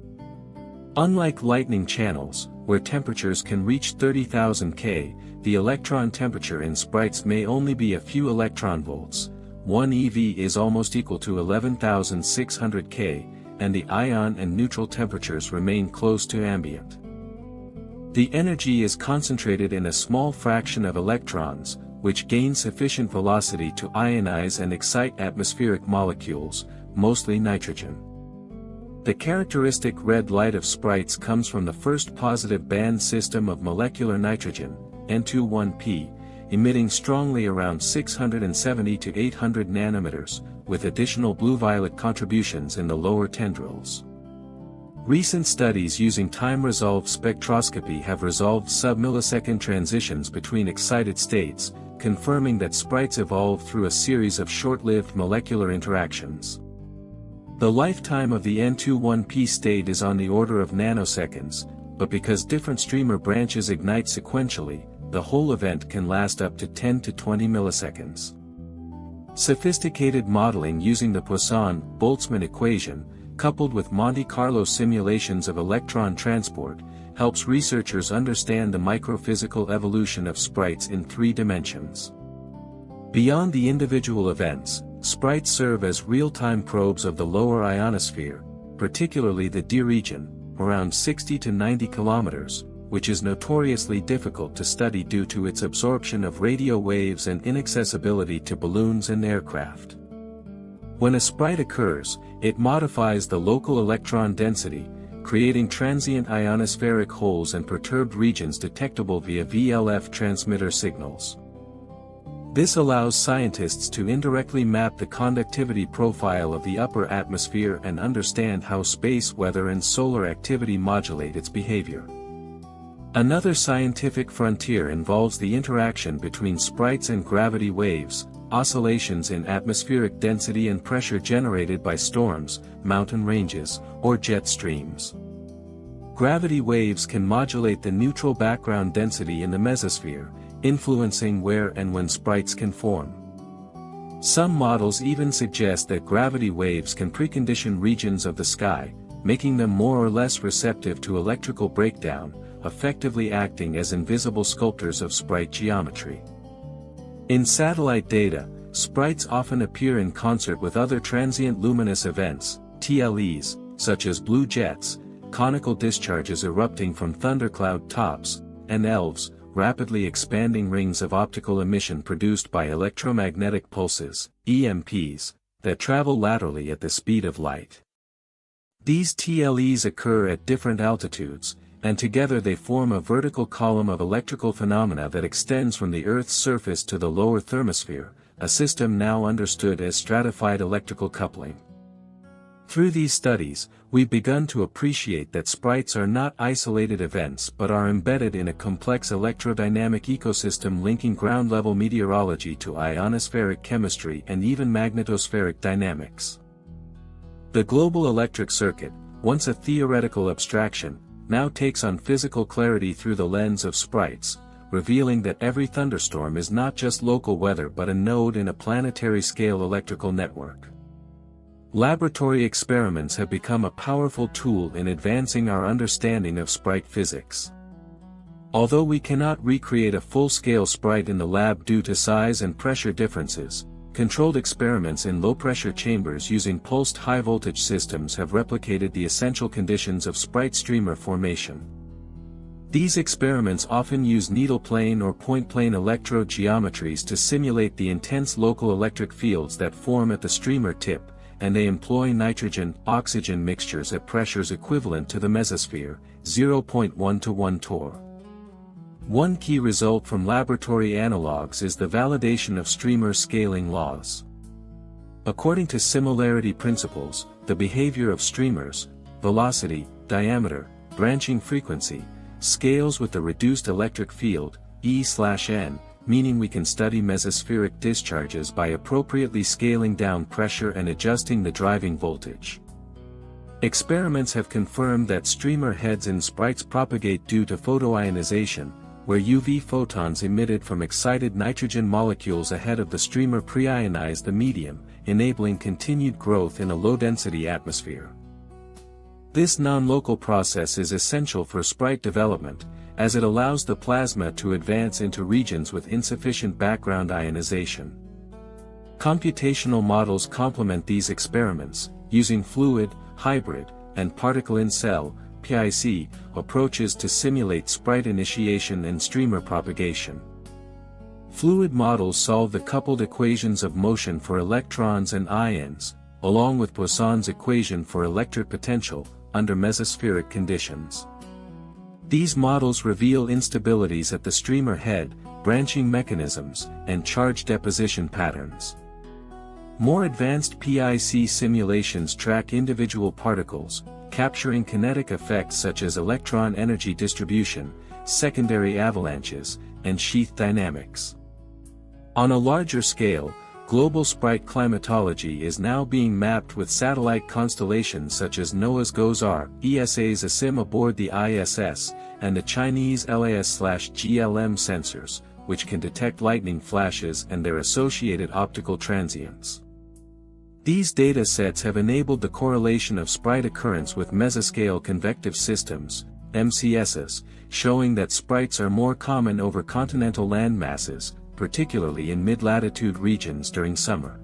Unlike lightning channels, where temperatures can reach 30,000 K, the electron temperature in sprites may only be a few electron volts. 1 eV is almost equal to 11,600 K, and the ion and neutral temperatures remain close to ambient. The energy is concentrated in a small fraction of electrons, which gain sufficient velocity to ionize and excite atmospheric molecules, mostly nitrogen. The characteristic red light of sprites comes from the first positive band system of molecular nitrogen, N21P, emitting strongly around 670 to 800 nanometers, with additional blue-violet contributions in the lower tendrils. Recent studies using time-resolved spectroscopy have resolved sub-millisecond transitions between excited states, confirming that sprites evolved through a series of short-lived molecular interactions. The lifetime of the N21P state is on the order of nanoseconds, but because different streamer branches ignite sequentially, the whole event can last up to 10 to 20 milliseconds. Sophisticated modeling using the Poisson-Boltzmann equation, coupled with Monte Carlo simulations of electron transport, helps researchers understand the microphysical evolution of sprites in 3 dimensions. Beyond the individual events, sprites serve as real-time probes of the lower ionosphere, particularly the D region, around 60 to 90 kilometers, which is notoriously difficult to study due to its absorption of radio waves and inaccessibility to balloons and aircraft. When a sprite occurs, it modifies the local electron density, creating transient ionospheric holes and perturbed regions detectable via VLF transmitter signals. This allows scientists to indirectly map the conductivity profile of the upper atmosphere and understand how space weather and solar activity modulate its behavior. Another scientific frontier involves the interaction between sprites and gravity waves, oscillations in atmospheric density and pressure generated by storms, mountain ranges, or jet streams. Gravity waves can modulate the neutral background density in the mesosphere, influencing where and when sprites can form. Some models even suggest that gravity waves can precondition regions of the sky, making them more or less receptive to electrical breakdown, effectively acting as invisible sculptors of sprite geometry. In satellite data, sprites often appear in concert with other transient luminous events, TLEs, such as blue jets, conical discharges erupting from thundercloud tops, and ELVs, rapidly expanding rings of optical emission produced by electromagnetic pulses, EMPs, that travel laterally at the speed of light. These TLEs occur at different altitudes, and together they form a vertical column of electrical phenomena that extends from the Earth's surface to the lower thermosphere, a system now understood as stratified electrical coupling. Through these studies, we've begun to appreciate that sprites are not isolated events but are embedded in a complex electrodynamic ecosystem linking ground-level meteorology to ionospheric chemistry and even magnetospheric dynamics. The global electric circuit, once a theoretical abstraction, now takes on physical clarity through the lens of sprites, revealing that every thunderstorm is not just local weather but a node in a planetary-scale electrical network. Laboratory experiments have become a powerful tool in advancing our understanding of sprite physics. Although we cannot recreate a full-scale sprite in the lab due to size and pressure differences, controlled experiments in low-pressure chambers using pulsed high-voltage systems have replicated the essential conditions of sprite streamer formation. These experiments often use needle plane or point plane electrode geometries to simulate the intense local electric fields that form at the streamer tip, and they employ nitrogen-oxygen mixtures at pressures equivalent to the mesosphere, 0.1 to 1 torr. One key result from laboratory analogs is the validation of streamer scaling laws. According to similarity principles, the behavior of streamers, velocity, diameter, branching frequency, scales with the reduced electric field, E/N, meaning we can study mesospheric discharges by appropriately scaling down pressure and adjusting the driving voltage. Experiments have confirmed that streamer heads in sprites propagate due to photoionization, where UV photons emitted from excited nitrogen molecules ahead of the streamer pre-ionize the medium, enabling continued growth in a low-density atmosphere. This non-local process is essential for sprite development, as it allows the plasma to advance into regions with insufficient background ionization. Computational models complement these experiments, using fluid, hybrid, and particle-in-cell (PIC) approaches to simulate sprite initiation and streamer propagation. Fluid models solve the coupled equations of motion for electrons and ions, along with Poisson's equation for electric potential, under mesospheric conditions. These models reveal instabilities at the streamer head, branching mechanisms, and charge deposition patterns. More advanced PIC simulations track individual particles, capturing kinetic effects such as electron energy distribution, secondary avalanches, and sheath dynamics. On a larger scale, global sprite climatology is now being mapped with satellite constellations such as NOAA's GOES-R, ESA's ASIM aboard the ISS, and the Chinese LAS/GLM sensors, which can detect lightning flashes and their associated optical transients. These data sets have enabled the correlation of sprite occurrence with mesoscale convective systems, MCSs, showing that sprites are more common over continental land masses, particularly in mid-latitude regions during summer.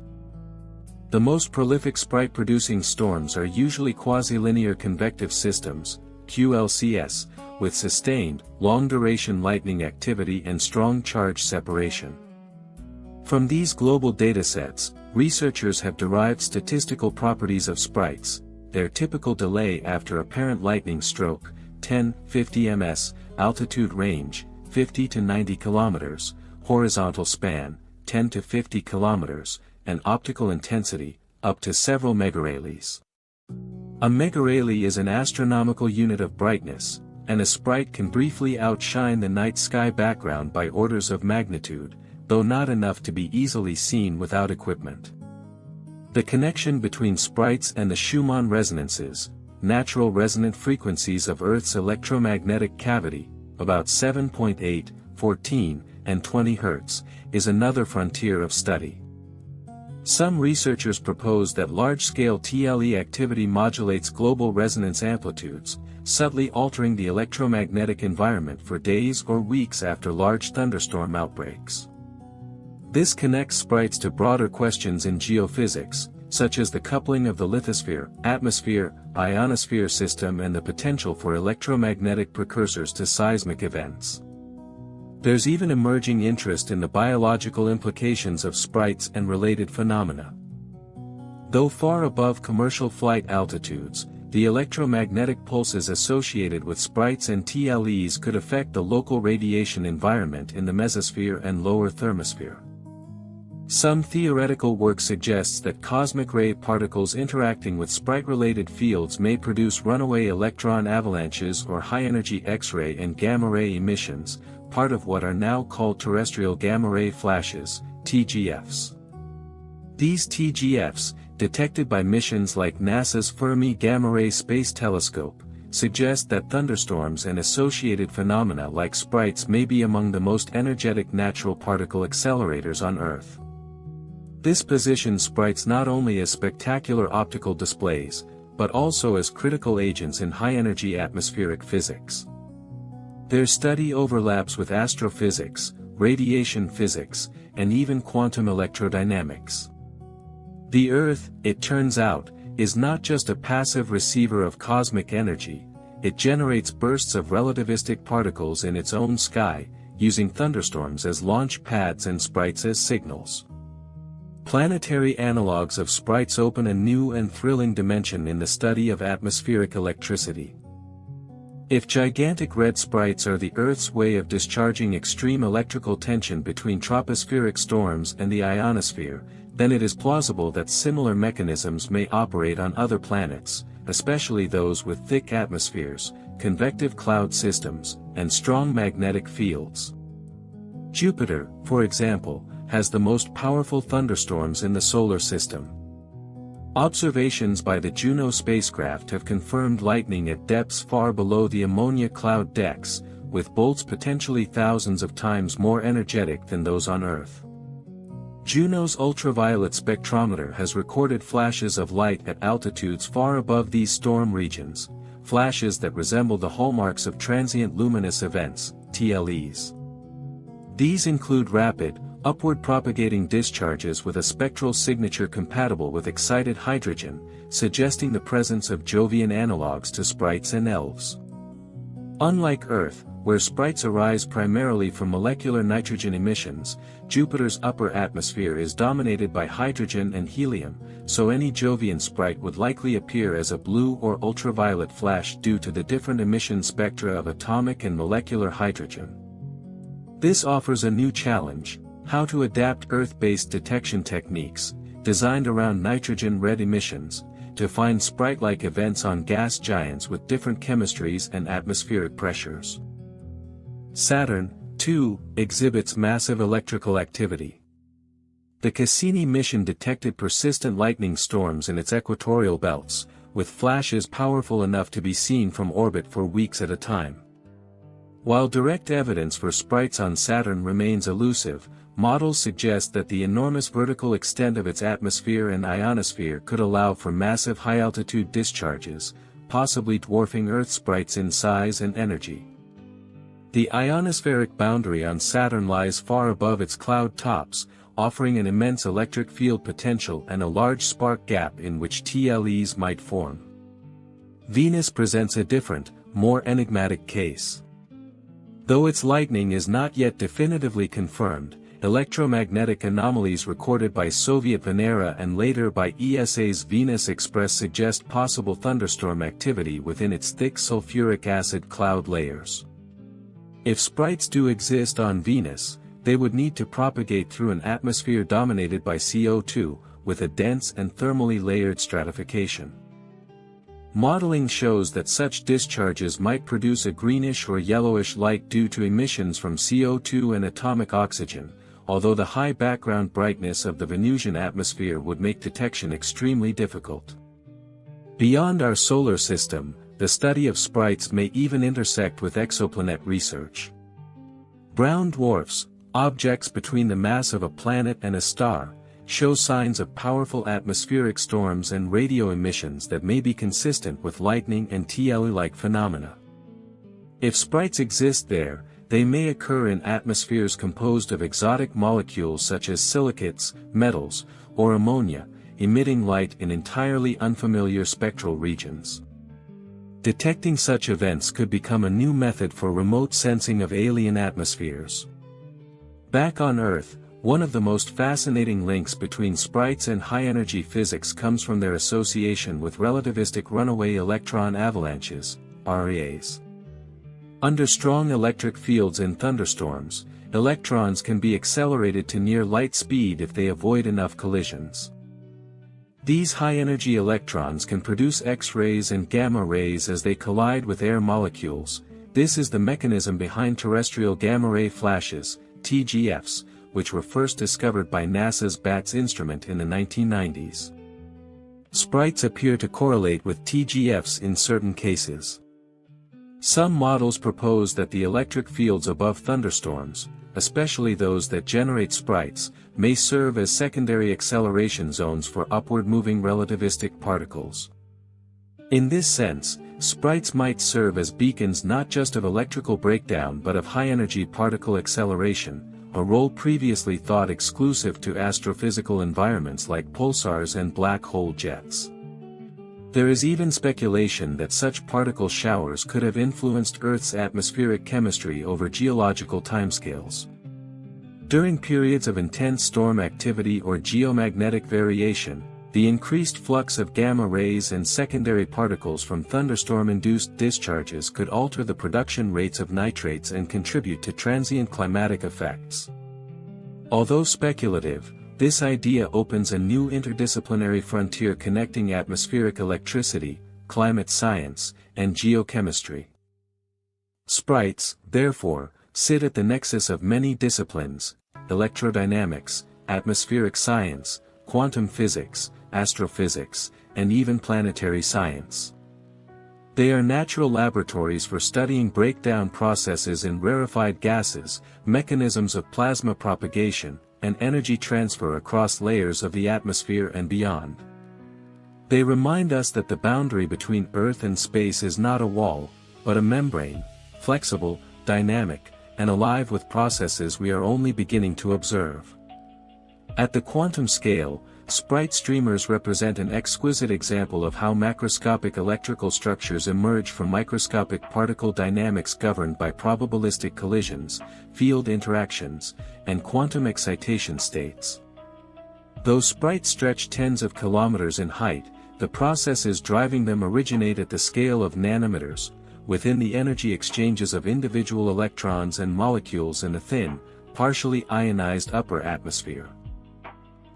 The most prolific sprite-producing storms are usually quasi-linear convective systems, QLCS, with sustained, long-duration lightning activity and strong charge separation. From these global datasets, researchers have derived statistical properties of sprites, their typical delay after apparent lightning stroke, 10-50 ms, altitude range, 50 to 90 kilometers, horizontal span, 10 to 50 kilometers, and optical intensity, up to several megarayleigh. A megarayleigh is an astronomical unit of brightness, and a sprite can briefly outshine the night sky background by orders of magnitude, though not enough to be easily seen without equipment. The connection between sprites and the Schumann resonances, natural resonant frequencies of Earth's electromagnetic cavity, about 7.8, 14, and 20 Hz, is another frontier of study. Some researchers propose that large-scale TLE activity modulates global resonance amplitudes, subtly altering the electromagnetic environment for days or weeks after large thunderstorm outbreaks. This connects sprites to broader questions in geophysics, such as the coupling of the lithosphere, atmosphere, ionosphere system and the potential for electromagnetic precursors to seismic events. There's even emerging interest in the biological implications of sprites and related phenomena. Though far above commercial flight altitudes, the electromagnetic pulses associated with sprites and TLEs could affect the local radiation environment in the mesosphere and lower thermosphere. Some theoretical work suggests that cosmic ray particles interacting with sprite-related fields may produce runaway electron avalanches or high-energy X-ray and gamma-ray emissions, part of what are now called terrestrial gamma-ray flashes, TGFs. These TGFs, detected by missions like NASA's Fermi Gamma-Ray Space Telescope, suggest that thunderstorms and associated phenomena like sprites may be among the most energetic natural particle accelerators on Earth. This positions sprites not only as spectacular optical displays, but also as critical agents in high-energy atmospheric physics. Their study overlaps with astrophysics, radiation physics, and even quantum electrodynamics. The Earth, it turns out, is not just a passive receiver of cosmic energy, it generates bursts of relativistic particles in its own sky, using thunderstorms as launch pads and sprites as signals. Planetary analogues of sprites open a new and thrilling dimension in the study of atmospheric electricity. If gigantic red sprites are the Earth's way of discharging extreme electrical tension between tropospheric storms and the ionosphere, then it is plausible that similar mechanisms may operate on other planets, especially those with thick atmospheres, convective cloud systems, and strong magnetic fields. Jupiter, for example, has the most powerful thunderstorms in the solar system. Observations by the Juno spacecraft have confirmed lightning at depths far below the ammonia cloud decks, with bolts potentially thousands of times more energetic than those on Earth. Juno's ultraviolet spectrometer has recorded flashes of light at altitudes far above these storm regions, flashes that resemble the hallmarks of transient luminous events, TLEs. These include rapid, upward propagating discharges with a spectral signature compatible with excited hydrogen, suggesting the presence of Jovian analogues to sprites and elves. Unlike Earth, where sprites arise primarily from molecular nitrogen emissions, Jupiter's upper atmosphere is dominated by hydrogen and helium, so any Jovian sprite would likely appear as a blue or ultraviolet flash due to the different emission spectra of atomic and molecular hydrogen. This offers a new challenge: how to adapt Earth-based detection techniques, designed around nitrogen red emissions, to find sprite-like events on gas giants with different chemistries and atmospheric pressures. Saturn, too, exhibits massive electrical activity. The Cassini mission detected persistent lightning storms in its equatorial belts, with flashes powerful enough to be seen from orbit for weeks at a time. While direct evidence for sprites on Saturn remains elusive, models suggest that the enormous vertical extent of its atmosphere and ionosphere could allow for massive high-altitude discharges, possibly dwarfing Earth sprites in size and energy. The ionospheric boundary on Saturn lies far above its cloud tops, offering an immense electric field potential and a large spark gap in which TLEs might form. Venus presents a different, more enigmatic case. Though its lightning is not yet definitively confirmed, electromagnetic anomalies recorded by Soviet Venera and later by ESA's Venus Express suggest possible thunderstorm activity within its thick sulfuric acid cloud layers. If sprites do exist on Venus, they would need to propagate through an atmosphere dominated by CO2, with a dense and thermally layered stratification. Modeling shows that such discharges might produce a greenish or yellowish light due to emissions from CO2 and atomic oxygen, although the high background brightness of the Venusian atmosphere would make detection extremely difficult. Beyond our solar system, the study of sprites may even intersect with exoplanet research. Brown dwarfs, objects between the mass of a planet and a star, show signs of powerful atmospheric storms and radio emissions that may be consistent with lightning and TLE-like phenomena. If sprites exist there, they may occur in atmospheres composed of exotic molecules such as silicates, metals, or ammonia, emitting light in entirely unfamiliar spectral regions. Detecting such events could become a new method for remote sensing of alien atmospheres. Back on Earth, One of the most fascinating links between sprites and high-energy physics comes from their association with relativistic runaway electron avalanches, RAs. Under strong electric fields in thunderstorms, electrons can be accelerated to near light speed if they avoid enough collisions. These high-energy electrons can produce X-rays and gamma rays as they collide with air molecules. This is the mechanism behind terrestrial gamma-ray flashes, TGFs, which were first discovered by NASA's BATS instrument in the 1990s. Sprites appear to correlate with TGFs in certain cases. Some models propose that the electric fields above thunderstorms, especially those that generate sprites, may serve as secondary acceleration zones for upward-moving relativistic particles. In this sense, sprites might serve as beacons not just of electrical breakdown but of high-energy particle acceleration, a role previously thought exclusive to astrophysical environments like pulsars and black hole jets. There is even speculation that such particle showers could have influenced Earth's atmospheric chemistry over geological timescales. During periods of intense storm activity or geomagnetic variation, the increased flux of gamma rays and secondary particles from thunderstorm-induced discharges could alter the production rates of nitrates and contribute to transient climatic effects. Although speculative, this idea opens a new interdisciplinary frontier connecting atmospheric electricity, climate science, and geochemistry. Sprites, therefore, sit at the nexus of many disciplines: electrodynamics, atmospheric science, quantum physics, astrophysics, and even planetary science. They are natural laboratories for studying breakdown processes in rarefied gases, mechanisms of plasma propagation, and energy transfer across layers of the atmosphere and beyond. They remind us that the boundary between Earth and space is not a wall, but a membrane, flexible, dynamic, and alive with processes we are only beginning to observe. At the quantum scale, Sprite streamers represent an exquisite example of how macroscopic electrical structures emerge from microscopic particle dynamics governed by probabilistic collisions, field interactions, and quantum excitation states. Though sprites stretch tens of kilometers in height, the processes driving them originate at the scale of nanometers, within the energy exchanges of individual electrons and molecules in a thin, partially ionized upper atmosphere.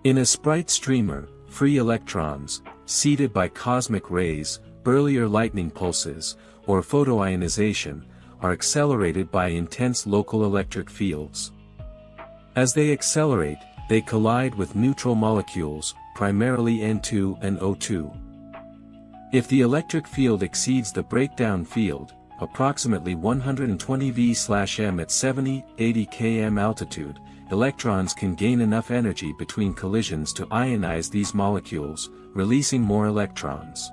In a sprite streamer, free electrons, seeded by cosmic rays, earlier lightning pulses, or photoionization, are accelerated by intense local electric fields. As they accelerate, they collide with neutral molecules, primarily N2 and O2. If the electric field exceeds the breakdown field, approximately 120 V/m at 70-80 km altitude, electrons can gain enough energy between collisions to ionize these molecules, releasing more electrons.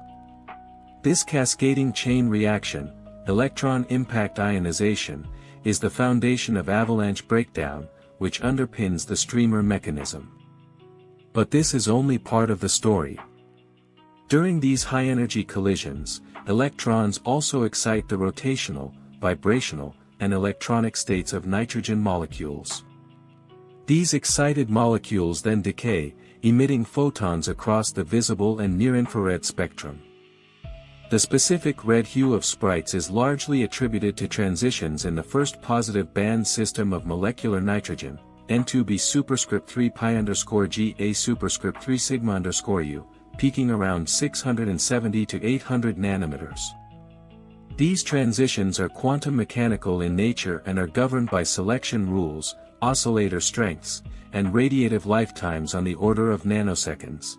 This cascading chain reaction, electron impact ionization, is the foundation of avalanche breakdown, which underpins the streamer mechanism. But this is only part of the story. During these high-energy collisions, electrons also excite the rotational, vibrational, and electronic states of nitrogen molecules. These excited molecules then decay, emitting photons across the visible and near-infrared spectrum. The specific red hue of sprites is largely attributed to transitions in the first positive band system of molecular nitrogen, N2b superscript 3 pi_G A superscript 3 sigma_U, peaking around 670 to 800 nanometers. These transitions are quantum mechanical in nature and are governed by selection rules, oscillator strengths, and radiative lifetimes on the order of nanoseconds.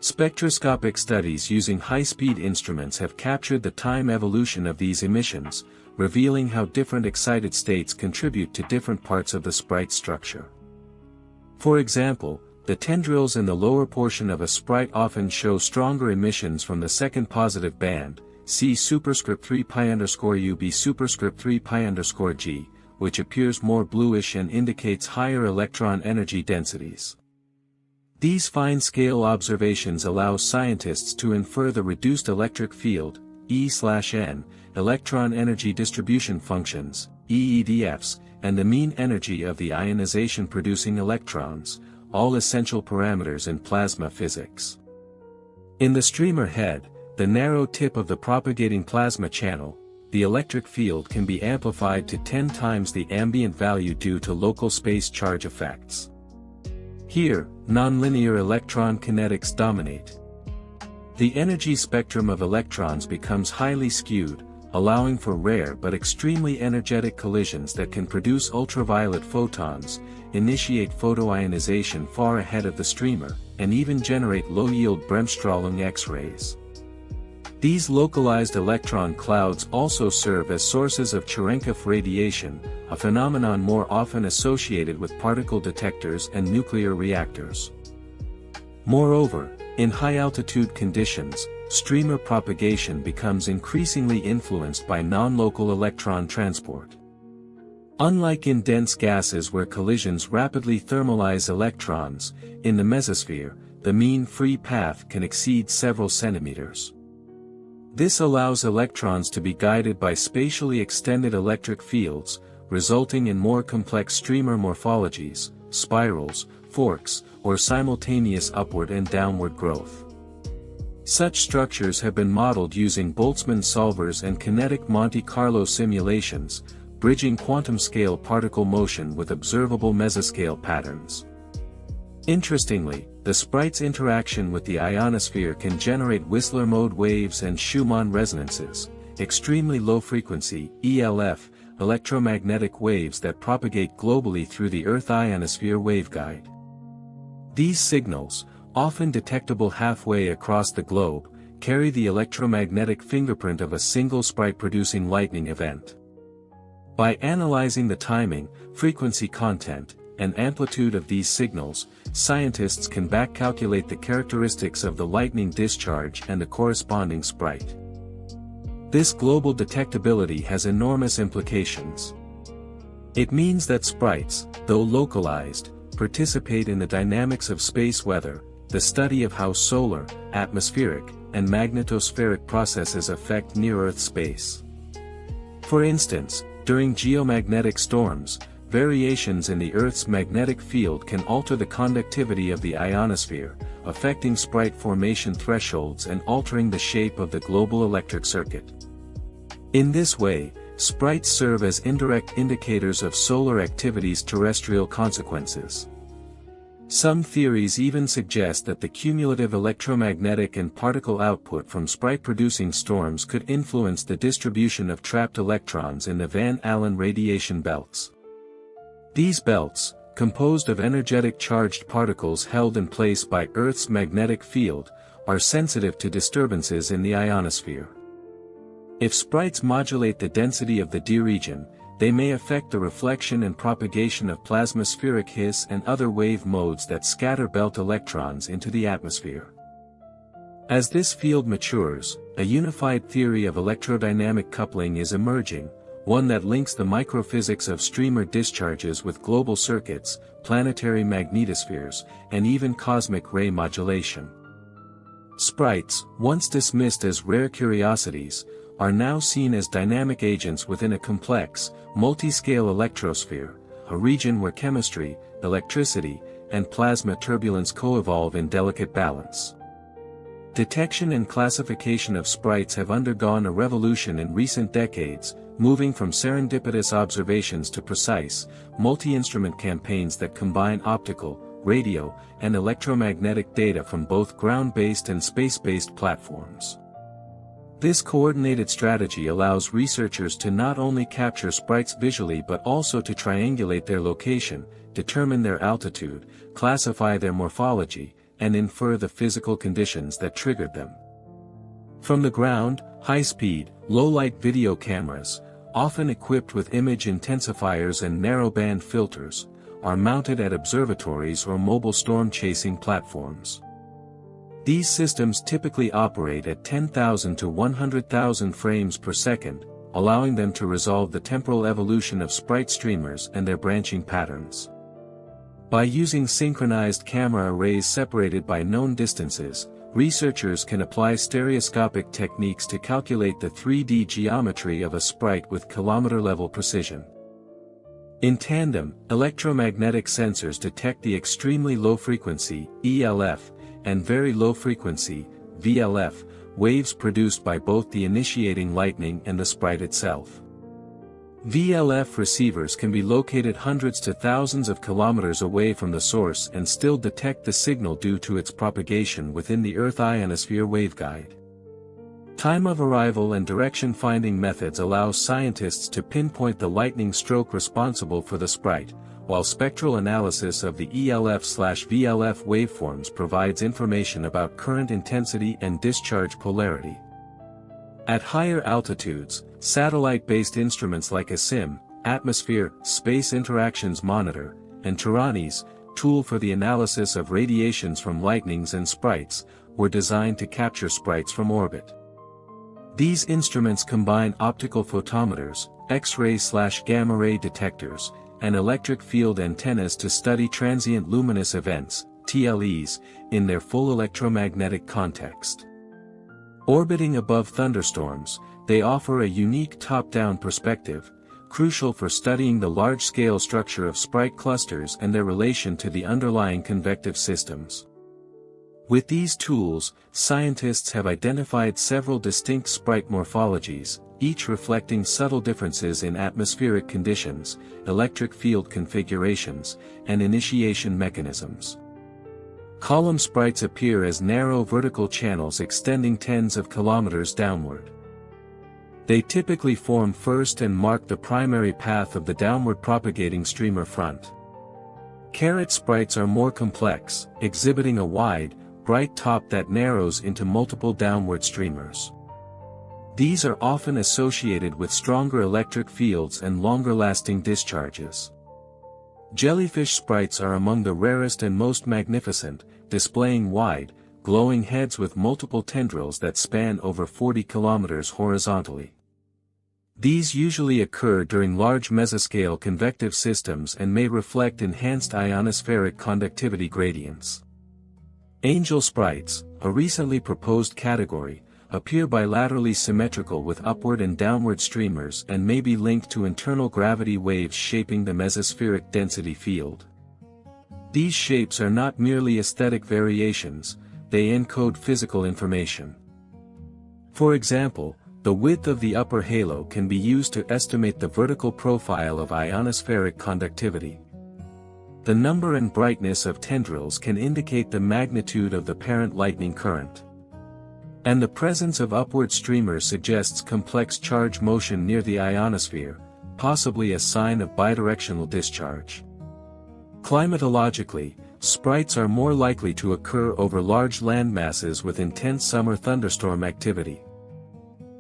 Spectroscopic studies using high-speed instruments have captured the time evolution of these emissions, revealing how different excited states contribute to different parts of the sprite structure. For example, the tendrils in the lower portion of a sprite often show stronger emissions from the second positive band, C superscript 3 pi_U B superscript 3 pi_G, which appears more bluish and indicates higher electron energy densities. These fine-scale observations allow scientists to infer the reduced electric field, E/N, electron energy distribution functions, EEDFs, and the mean energy of the ionization-producing electrons, all essential parameters in plasma physics. In the streamer head, the narrow tip of the propagating plasma channel, the electric field can be amplified to 10 times the ambient value due to local space charge effects. Here, nonlinear electron kinetics dominate. The energy spectrum of electrons becomes highly skewed, allowing for rare but extremely energetic collisions that can produce ultraviolet photons, initiate photoionization far ahead of the streamer, and even generate low-yield Bremsstrahlung X-rays. These localized electron clouds also serve as sources of Cherenkov radiation, a phenomenon more often associated with particle detectors and nuclear reactors. Moreover, in high-altitude conditions, streamer propagation becomes increasingly influenced by non-local electron transport. Unlike in dense gases where collisions rapidly thermalize electrons, in the mesosphere, the mean free path can exceed several centimeters. This allows electrons to be guided by spatially extended electric fields, resulting in more complex streamer morphologies, spirals, forks, or simultaneous upward and downward growth. Such structures have been modeled using Boltzmann solvers and kinetic Monte Carlo simulations, bridging quantum-scale particle motion with observable mesoscale patterns. Interestingly, the Sprites interaction with the ionosphere can generate Whistler mode waves and Schumann resonances, extremely low-frequency (ELF) electromagnetic waves that propagate globally through the Earth ionosphere waveguide. These signals, often detectable halfway across the globe, carry the electromagnetic fingerprint of a single Sprite-producing lightning event. By analyzing the timing, frequency content, and amplitude of these signals, scientists can back-calculate the characteristics of the lightning discharge and the corresponding Sprite. This global detectability has enormous implications. It means that Sprites, though localized, participate in the dynamics of space weather, the study of how solar, atmospheric, and magnetospheric processes affect near-Earth space. For instance, during geomagnetic storms, variations in the Earth's magnetic field can alter the conductivity of the ionosphere, affecting Sprite formation thresholds and altering the shape of the global electric circuit. In this way, Sprites serve as indirect indicators of solar activity's terrestrial consequences. Some theories even suggest that the cumulative electromagnetic and particle output from Sprite-producing storms could influence the distribution of trapped electrons in the Van Allen radiation belts. These belts, composed of energetic charged particles held in place by Earth's magnetic field, are sensitive to disturbances in the ionosphere. If Sprites modulate the density of the D region, they may affect the reflection and propagation of plasmaspheric His and other wave modes that scatter belt electrons into the atmosphere. As this field matures, a unified theory of electrodynamic coupling is emerging, one that links the microphysics of streamer discharges with global circuits, planetary magnetospheres, and even cosmic ray modulation. Sprites, once dismissed as rare curiosities, are now seen as dynamic agents within a complex, multi-scale electrosphere, a region where chemistry, electricity, and plasma turbulence co-evolve in delicate balance. Detection and classification of Sprites have undergone a revolution in recent decades, moving from serendipitous observations to precise, multi-instrument campaigns that combine optical, radio, and electromagnetic data from both ground-based and space-based platforms. This coordinated strategy allows researchers to not only capture Sprites visually but also to triangulate their location, determine their altitude, classify their morphology, and infer the physical conditions that triggered them. From the ground, high-speed, low-light video cameras, often equipped with image intensifiers and narrowband filters, are mounted at observatories or mobile storm-chasing platforms. These systems typically operate at 10,000 to 100,000 frames per second, allowing them to resolve the temporal evolution of Sprite streamers and their branching patterns. By using synchronized camera arrays separated by known distances, researchers can apply stereoscopic techniques to calculate the 3D geometry of a Sprite with kilometer-level precision. In tandem, electromagnetic sensors detect the extremely low frequency, ELF, and very low frequency, VLF, waves produced by both the initiating lightning and the sprite itself. VLF receivers can be located hundreds to thousands of kilometers away from the source and still detect the signal due to its propagation within the Earth ionosphere waveguide. Time of arrival and direction-finding methods allow scientists to pinpoint the lightning stroke responsible for the sprite, while spectral analysis of the ELF/VLF waveforms provides information about current intensity and discharge polarity. At higher altitudes, satellite-based instruments like ASIM, Atmosphere, Space Interactions Monitor, and Tyrannies, tool for the analysis of radiations from lightnings and sprites, were designed to capture sprites from orbit. These instruments combine optical photometers, X-ray/gamma-ray detectors, and electric field antennas to study transient luminous events, TLEs, in their full electromagnetic context. Orbiting above thunderstorms, they offer a unique top-down perspective, crucial for studying the large-scale structure of sprite clusters and their relation to the underlying convective systems. With these tools, scientists have identified several distinct sprite morphologies, each reflecting subtle differences in atmospheric conditions, electric field configurations, and initiation mechanisms. Column sprites appear as narrow vertical channels extending tens of kilometers downward. They typically form first and mark the primary path of the downward propagating streamer front. Caret sprites are more complex, exhibiting a wide, bright top that narrows into multiple downward streamers. These are often associated with stronger electric fields and longer-lasting discharges. Jellyfish sprites are among the rarest and most magnificent, displaying wide, glowing heads with multiple tendrils that span over 40 kilometers horizontally. These usually occur during large mesoscale convective systems and may reflect enhanced ionospheric conductivity gradients. Angel sprites, a recently proposed category, appear bilaterally symmetrical with upward and downward streamers and may be linked to internal gravity waves shaping the mesospheric density field. These shapes are not merely aesthetic variations, they encode physical information. For example, the width of the upper halo can be used to estimate the vertical profile of ionospheric conductivity. The number and brightness of tendrils can indicate the magnitude of the parent lightning current. And the presence of upward streamers suggests complex charge motion near the ionosphere, possibly a sign of bidirectional discharge. Climatologically, sprites are more likely to occur over large land masses with intense summer thunderstorm activity.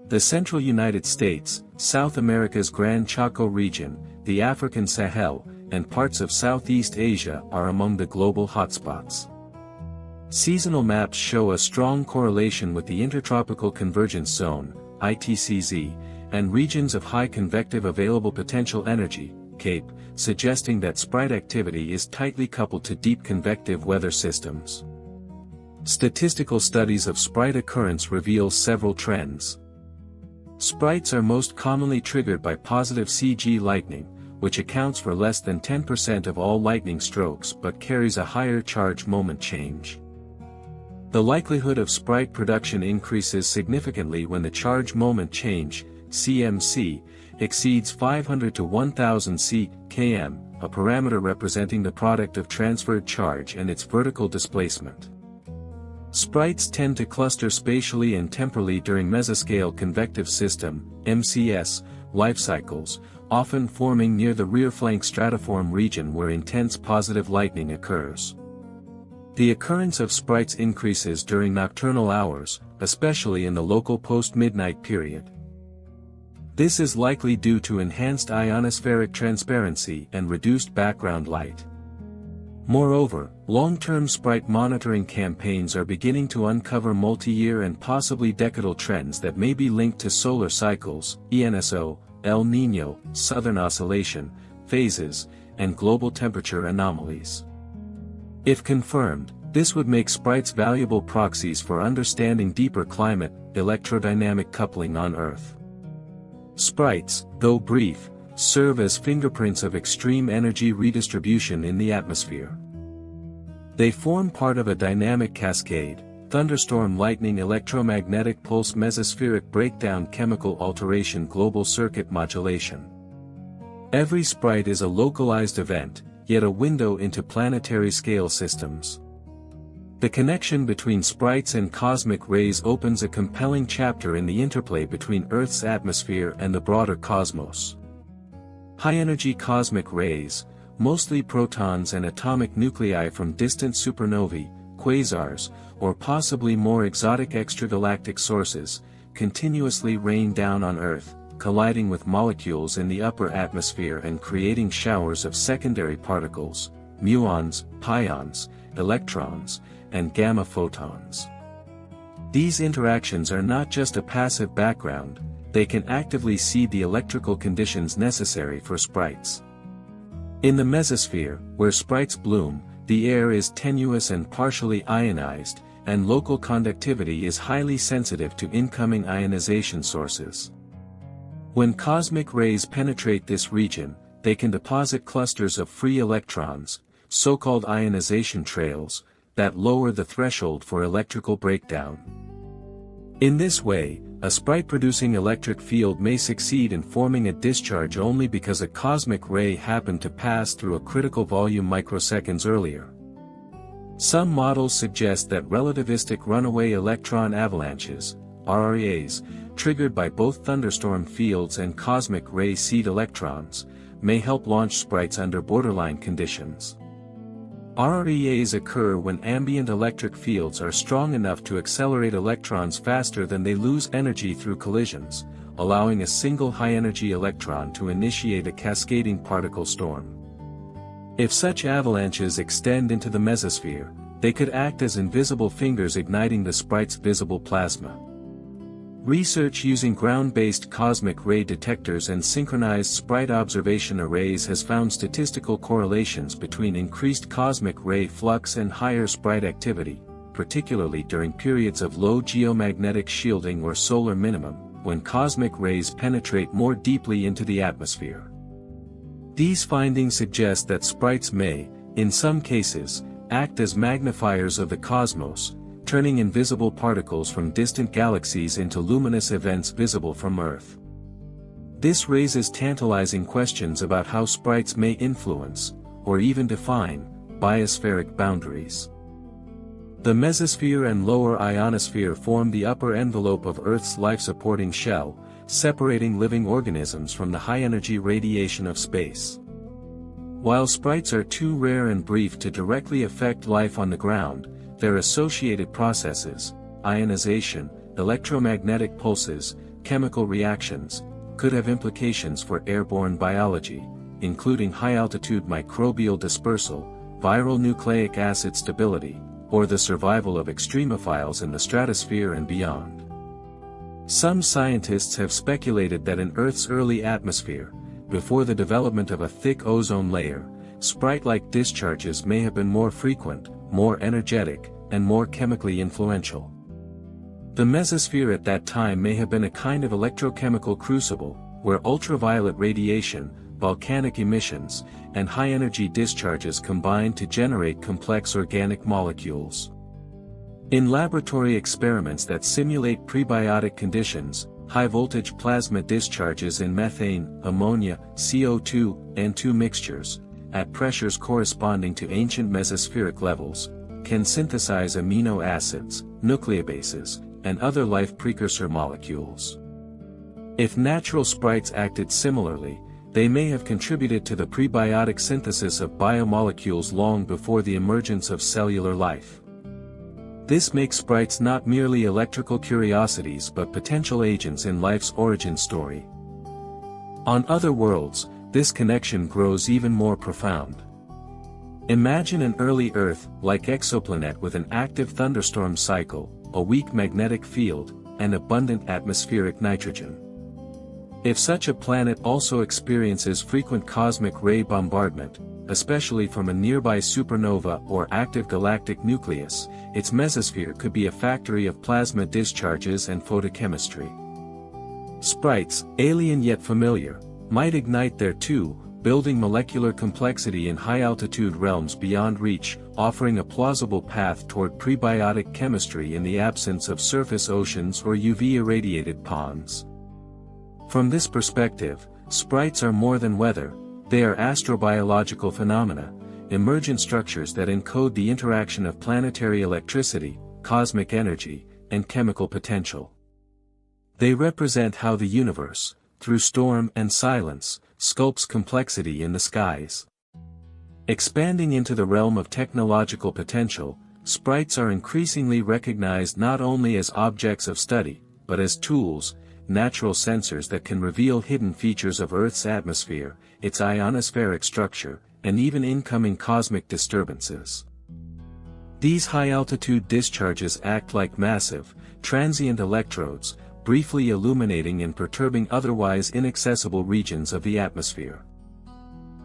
The central United States, South America's Gran Chaco region, the African Sahel, and parts of Southeast Asia are among the global hotspots. Seasonal maps show a strong correlation with the Intertropical Convergence Zone, ITCZ, and regions of high convective available potential energy, CAPE, suggesting that sprite activity is tightly coupled to deep convective weather systems. Statistical studies of sprite occurrence reveal several trends. Sprites are most commonly triggered by positive CG lightning, which accounts for less than 10% of all lightning strokes but carries a higher charge moment change. The likelihood of sprite production increases significantly when the charge moment change, CMC, exceeds 500 to 1000 km, a parameter representing the product of transferred charge and its vertical displacement. Sprites tend to cluster spatially and temporally during mesoscale convective system, MCS, life cycles, often forming near the rear flank stratiform region where intense positive lightning occurs. The occurrence of sprites increases during nocturnal hours, especially in the local post-midnight period. This is likely due to enhanced ionospheric transparency and reduced background light. Moreover, long-term sprite monitoring campaigns are beginning to uncover multi-year and possibly decadal trends that may be linked to solar cycles, ENSO, El Niño, southern oscillation, phases, and global temperature anomalies. If confirmed, this would make sprites valuable proxies for understanding deeper climate, electrodynamic coupling on Earth. Sprites, though brief, serve as fingerprints of extreme energy redistribution in the atmosphere. They form part of a dynamic cascade: thunderstorm lightning, electromagnetic pulse, mesospheric breakdown, chemical alteration, global circuit modulation. Every sprite is a localized event, yet a window into planetary scale systems. The connection between sprites and cosmic rays opens a compelling chapter in the interplay between Earth's atmosphere and the broader cosmos. High-energy cosmic rays, mostly protons and atomic nuclei from distant supernovae, quasars, or possibly more exotic extragalactic sources, continuously rain down on Earth, colliding with molecules in the upper atmosphere and creating showers of secondary particles, muons, pions, electrons, and gamma photons. These interactions are not just a passive background, they can actively seed the electrical conditions necessary for sprites. In the mesosphere, where sprites bloom, the air is tenuous and partially ionized, and local conductivity is highly sensitive to incoming ionization sources. When cosmic rays penetrate this region, they can deposit clusters of free electrons, so-called ionization trails, that lower the threshold for electrical breakdown. In this way, a sprite-producing electric field may succeed in forming a discharge only because a cosmic ray happened to pass through a critical volume microseconds earlier. Some models suggest that relativistic runaway electron avalanches, RRAs, triggered by both thunderstorm fields and cosmic ray seed electrons, may help launch sprites under borderline conditions. RRAs occur when ambient electric fields are strong enough to accelerate electrons faster than they lose energy through collisions, allowing a single high-energy electron to initiate a cascading particle storm. If such avalanches extend into the mesosphere, they could act as invisible fingers igniting the sprite's visible plasma. Research using ground-based cosmic ray detectors and synchronized sprite observation arrays has found statistical correlations between increased cosmic ray flux and higher sprite activity, particularly during periods of low geomagnetic shielding or solar minimum, when cosmic rays penetrate more deeply into the atmosphere. These findings suggest that sprites may, in some cases, act as magnifiers of the cosmos, turning invisible particles from distant galaxies into luminous events visible from Earth. This raises tantalizing questions about how sprites may influence, or even define, biospheric boundaries. The mesosphere and lower ionosphere form the upper envelope of Earth's life-supporting shell, separating living organisms from the high-energy radiation of space. While sprites are too rare and brief to directly affect life on the ground, their associated processes, ionization, electromagnetic pulses, chemical reactions, could have implications for airborne biology, including high-altitude microbial dispersal, viral nucleic acid stability, or the survival of extremophiles in the stratosphere and beyond. Some scientists have speculated that in Earth's early atmosphere, before the development of a thick ozone layer, sprite-like discharges may have been more frequent, more energetic, and more chemically influential. The mesosphere at that time may have been a kind of electrochemical crucible, where ultraviolet radiation, volcanic emissions, and high-energy discharges combined to generate complex organic molecules. In laboratory experiments that simulate prebiotic conditions, high-voltage plasma discharges in methane, ammonia, CO2, N2 mixtures, at pressures corresponding to ancient mesospheric levels, can synthesize amino acids, nucleobases, and other life precursor molecules. If natural sprites acted similarly, they may have contributed to the prebiotic synthesis of biomolecules long before the emergence of cellular life. This makes sprites not merely electrical curiosities but potential agents in life's origin story. On other worlds, this connection grows even more profound. Imagine an early Earth-like exoplanet with an active thunderstorm cycle, a weak magnetic field, and abundant atmospheric nitrogen. If such a planet also experiences frequent cosmic ray bombardment, especially from a nearby supernova or active galactic nucleus, its mesosphere could be a factory of plasma discharges and photochemistry. Sprites, alien yet familiar, might ignite there too, building molecular complexity in high-altitude realms beyond reach, offering a plausible path toward prebiotic chemistry in the absence of surface oceans or UV-irradiated ponds. From this perspective, sprites are more than weather, they are astrobiological phenomena, emergent structures that encode the interaction of planetary electricity, cosmic energy, and chemical potential. They represent how the universe, through storm and silence, sculpts complexity in the skies. Expanding into the realm of technological potential, sprites are increasingly recognized not only as objects of study, but as tools, natural sensors that can reveal hidden features of Earth's atmosphere, its ionospheric structure, and even incoming cosmic disturbances. These high-altitude discharges act like massive, transient electrodes, briefly illuminating and perturbing otherwise inaccessible regions of the atmosphere.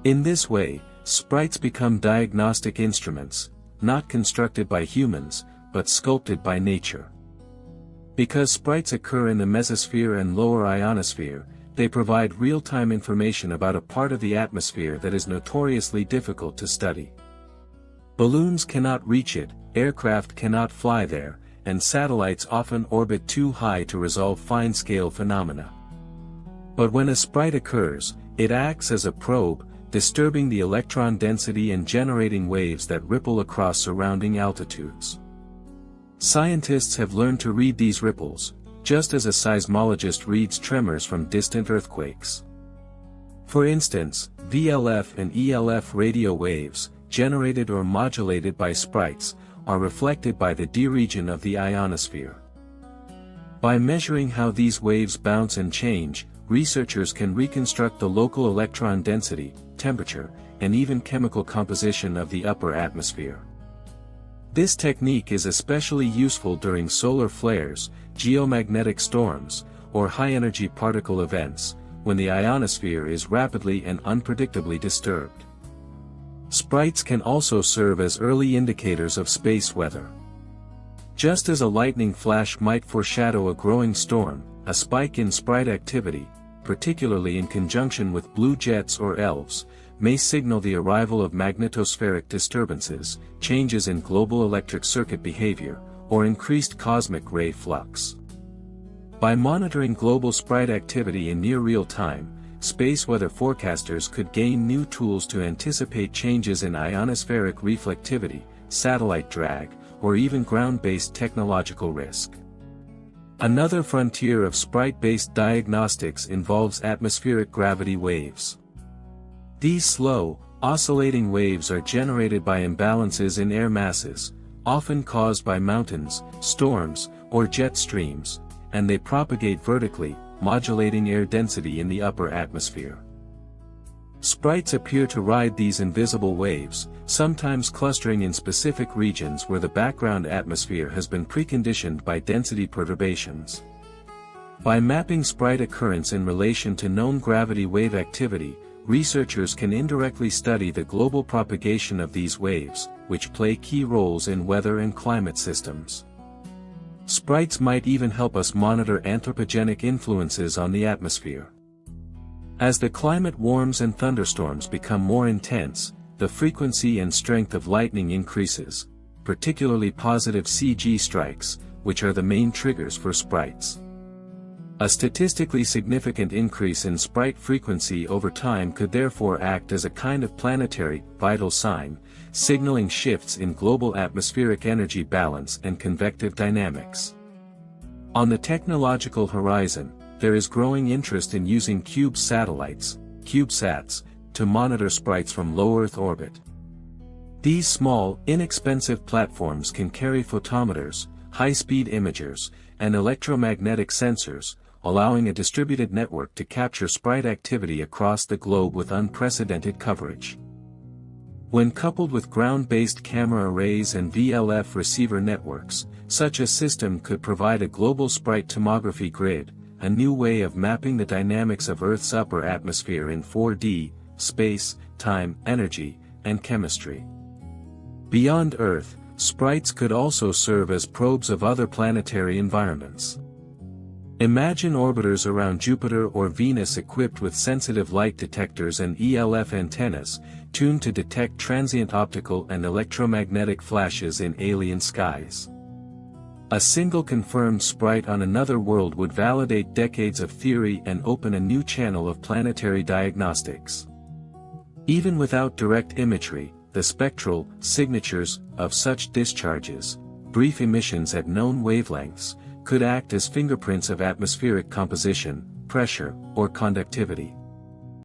In this way, sprites become diagnostic instruments, not constructed by humans, but sculpted by nature. Because sprites occur in the mesosphere and lower ionosphere, they provide real-time information about a part of the atmosphere that is notoriously difficult to study. Balloons cannot reach it, aircraft cannot fly there, and satellites often orbit too high to resolve fine-scale phenomena. But when a sprite occurs, it acts as a probe, disturbing the electron density and generating waves that ripple across surrounding altitudes. Scientists have learned to read these ripples, just as a seismologist reads tremors from distant earthquakes. For instance, VLF and ELF radio waves, generated or modulated by sprites, are reflected by the D region of the ionosphere. By measuring how these waves bounce and change, researchers can reconstruct the local electron density, temperature, and even chemical composition of the upper atmosphere. This technique is especially useful during solar flares, geomagnetic storms, or high-energy particle events, when the ionosphere is rapidly and unpredictably disturbed. Sprites can also serve as early indicators of space weather. Just as a lightning flash might foreshadow a growing storm, a spike in sprite activity, particularly in conjunction with blue jets or ELVs, may signal the arrival of magnetospheric disturbances, changes in global electric circuit behavior, or increased cosmic ray flux. By monitoring global sprite activity in near real time, space weather forecasters could gain new tools to anticipate changes in ionospheric reflectivity, satellite drag, or even ground-based technological risk. Another frontier of sprite-based diagnostics involves atmospheric gravity waves. These slow, oscillating waves are generated by imbalances in air masses, often caused by mountains, storms, or jet streams, and they propagate vertically, modulating air density in the upper atmosphere. Sprites appear to ride these invisible waves, sometimes clustering in specific regions where the background atmosphere has been preconditioned by density perturbations. By mapping sprite occurrence in relation to known gravity wave activity, researchers can indirectly study the global propagation of these waves, which play key roles in weather and climate systems. Sprites might even help us monitor anthropogenic influences on the atmosphere. As the climate warms and thunderstorms become more intense, the frequency and strength of lightning increases, particularly positive CG strikes, which are the main triggers for sprites. A statistically significant increase in sprite frequency over time could therefore act as a kind of planetary, vital sign, signaling shifts in global atmospheric energy balance and convective dynamics. On the technological horizon, there is growing interest in using CubeSats satellites, CubeSats, to monitor sprites from low Earth orbit. These small, inexpensive platforms can carry photometers, high-speed imagers, and electromagnetic sensors, allowing a distributed network to capture sprite activity across the globe with unprecedented coverage. When coupled with ground-based camera arrays and VLF receiver networks, such a system could provide a global sprite tomography grid, a new way of mapping the dynamics of Earth's upper atmosphere in 4D, space, time, energy, and chemistry. Beyond Earth, sprites could also serve as probes of other planetary environments. Imagine orbiters around Jupiter or Venus equipped with sensitive light detectors and ELF antennas, tuned to detect transient optical and electromagnetic flashes in alien skies. A single confirmed sprite on another world would validate decades of theory and open a new channel of planetary diagnostics. Even without direct imagery, the spectral signatures of such discharges, brief emissions at known wavelengths, could act as fingerprints of atmospheric composition, pressure, or conductivity.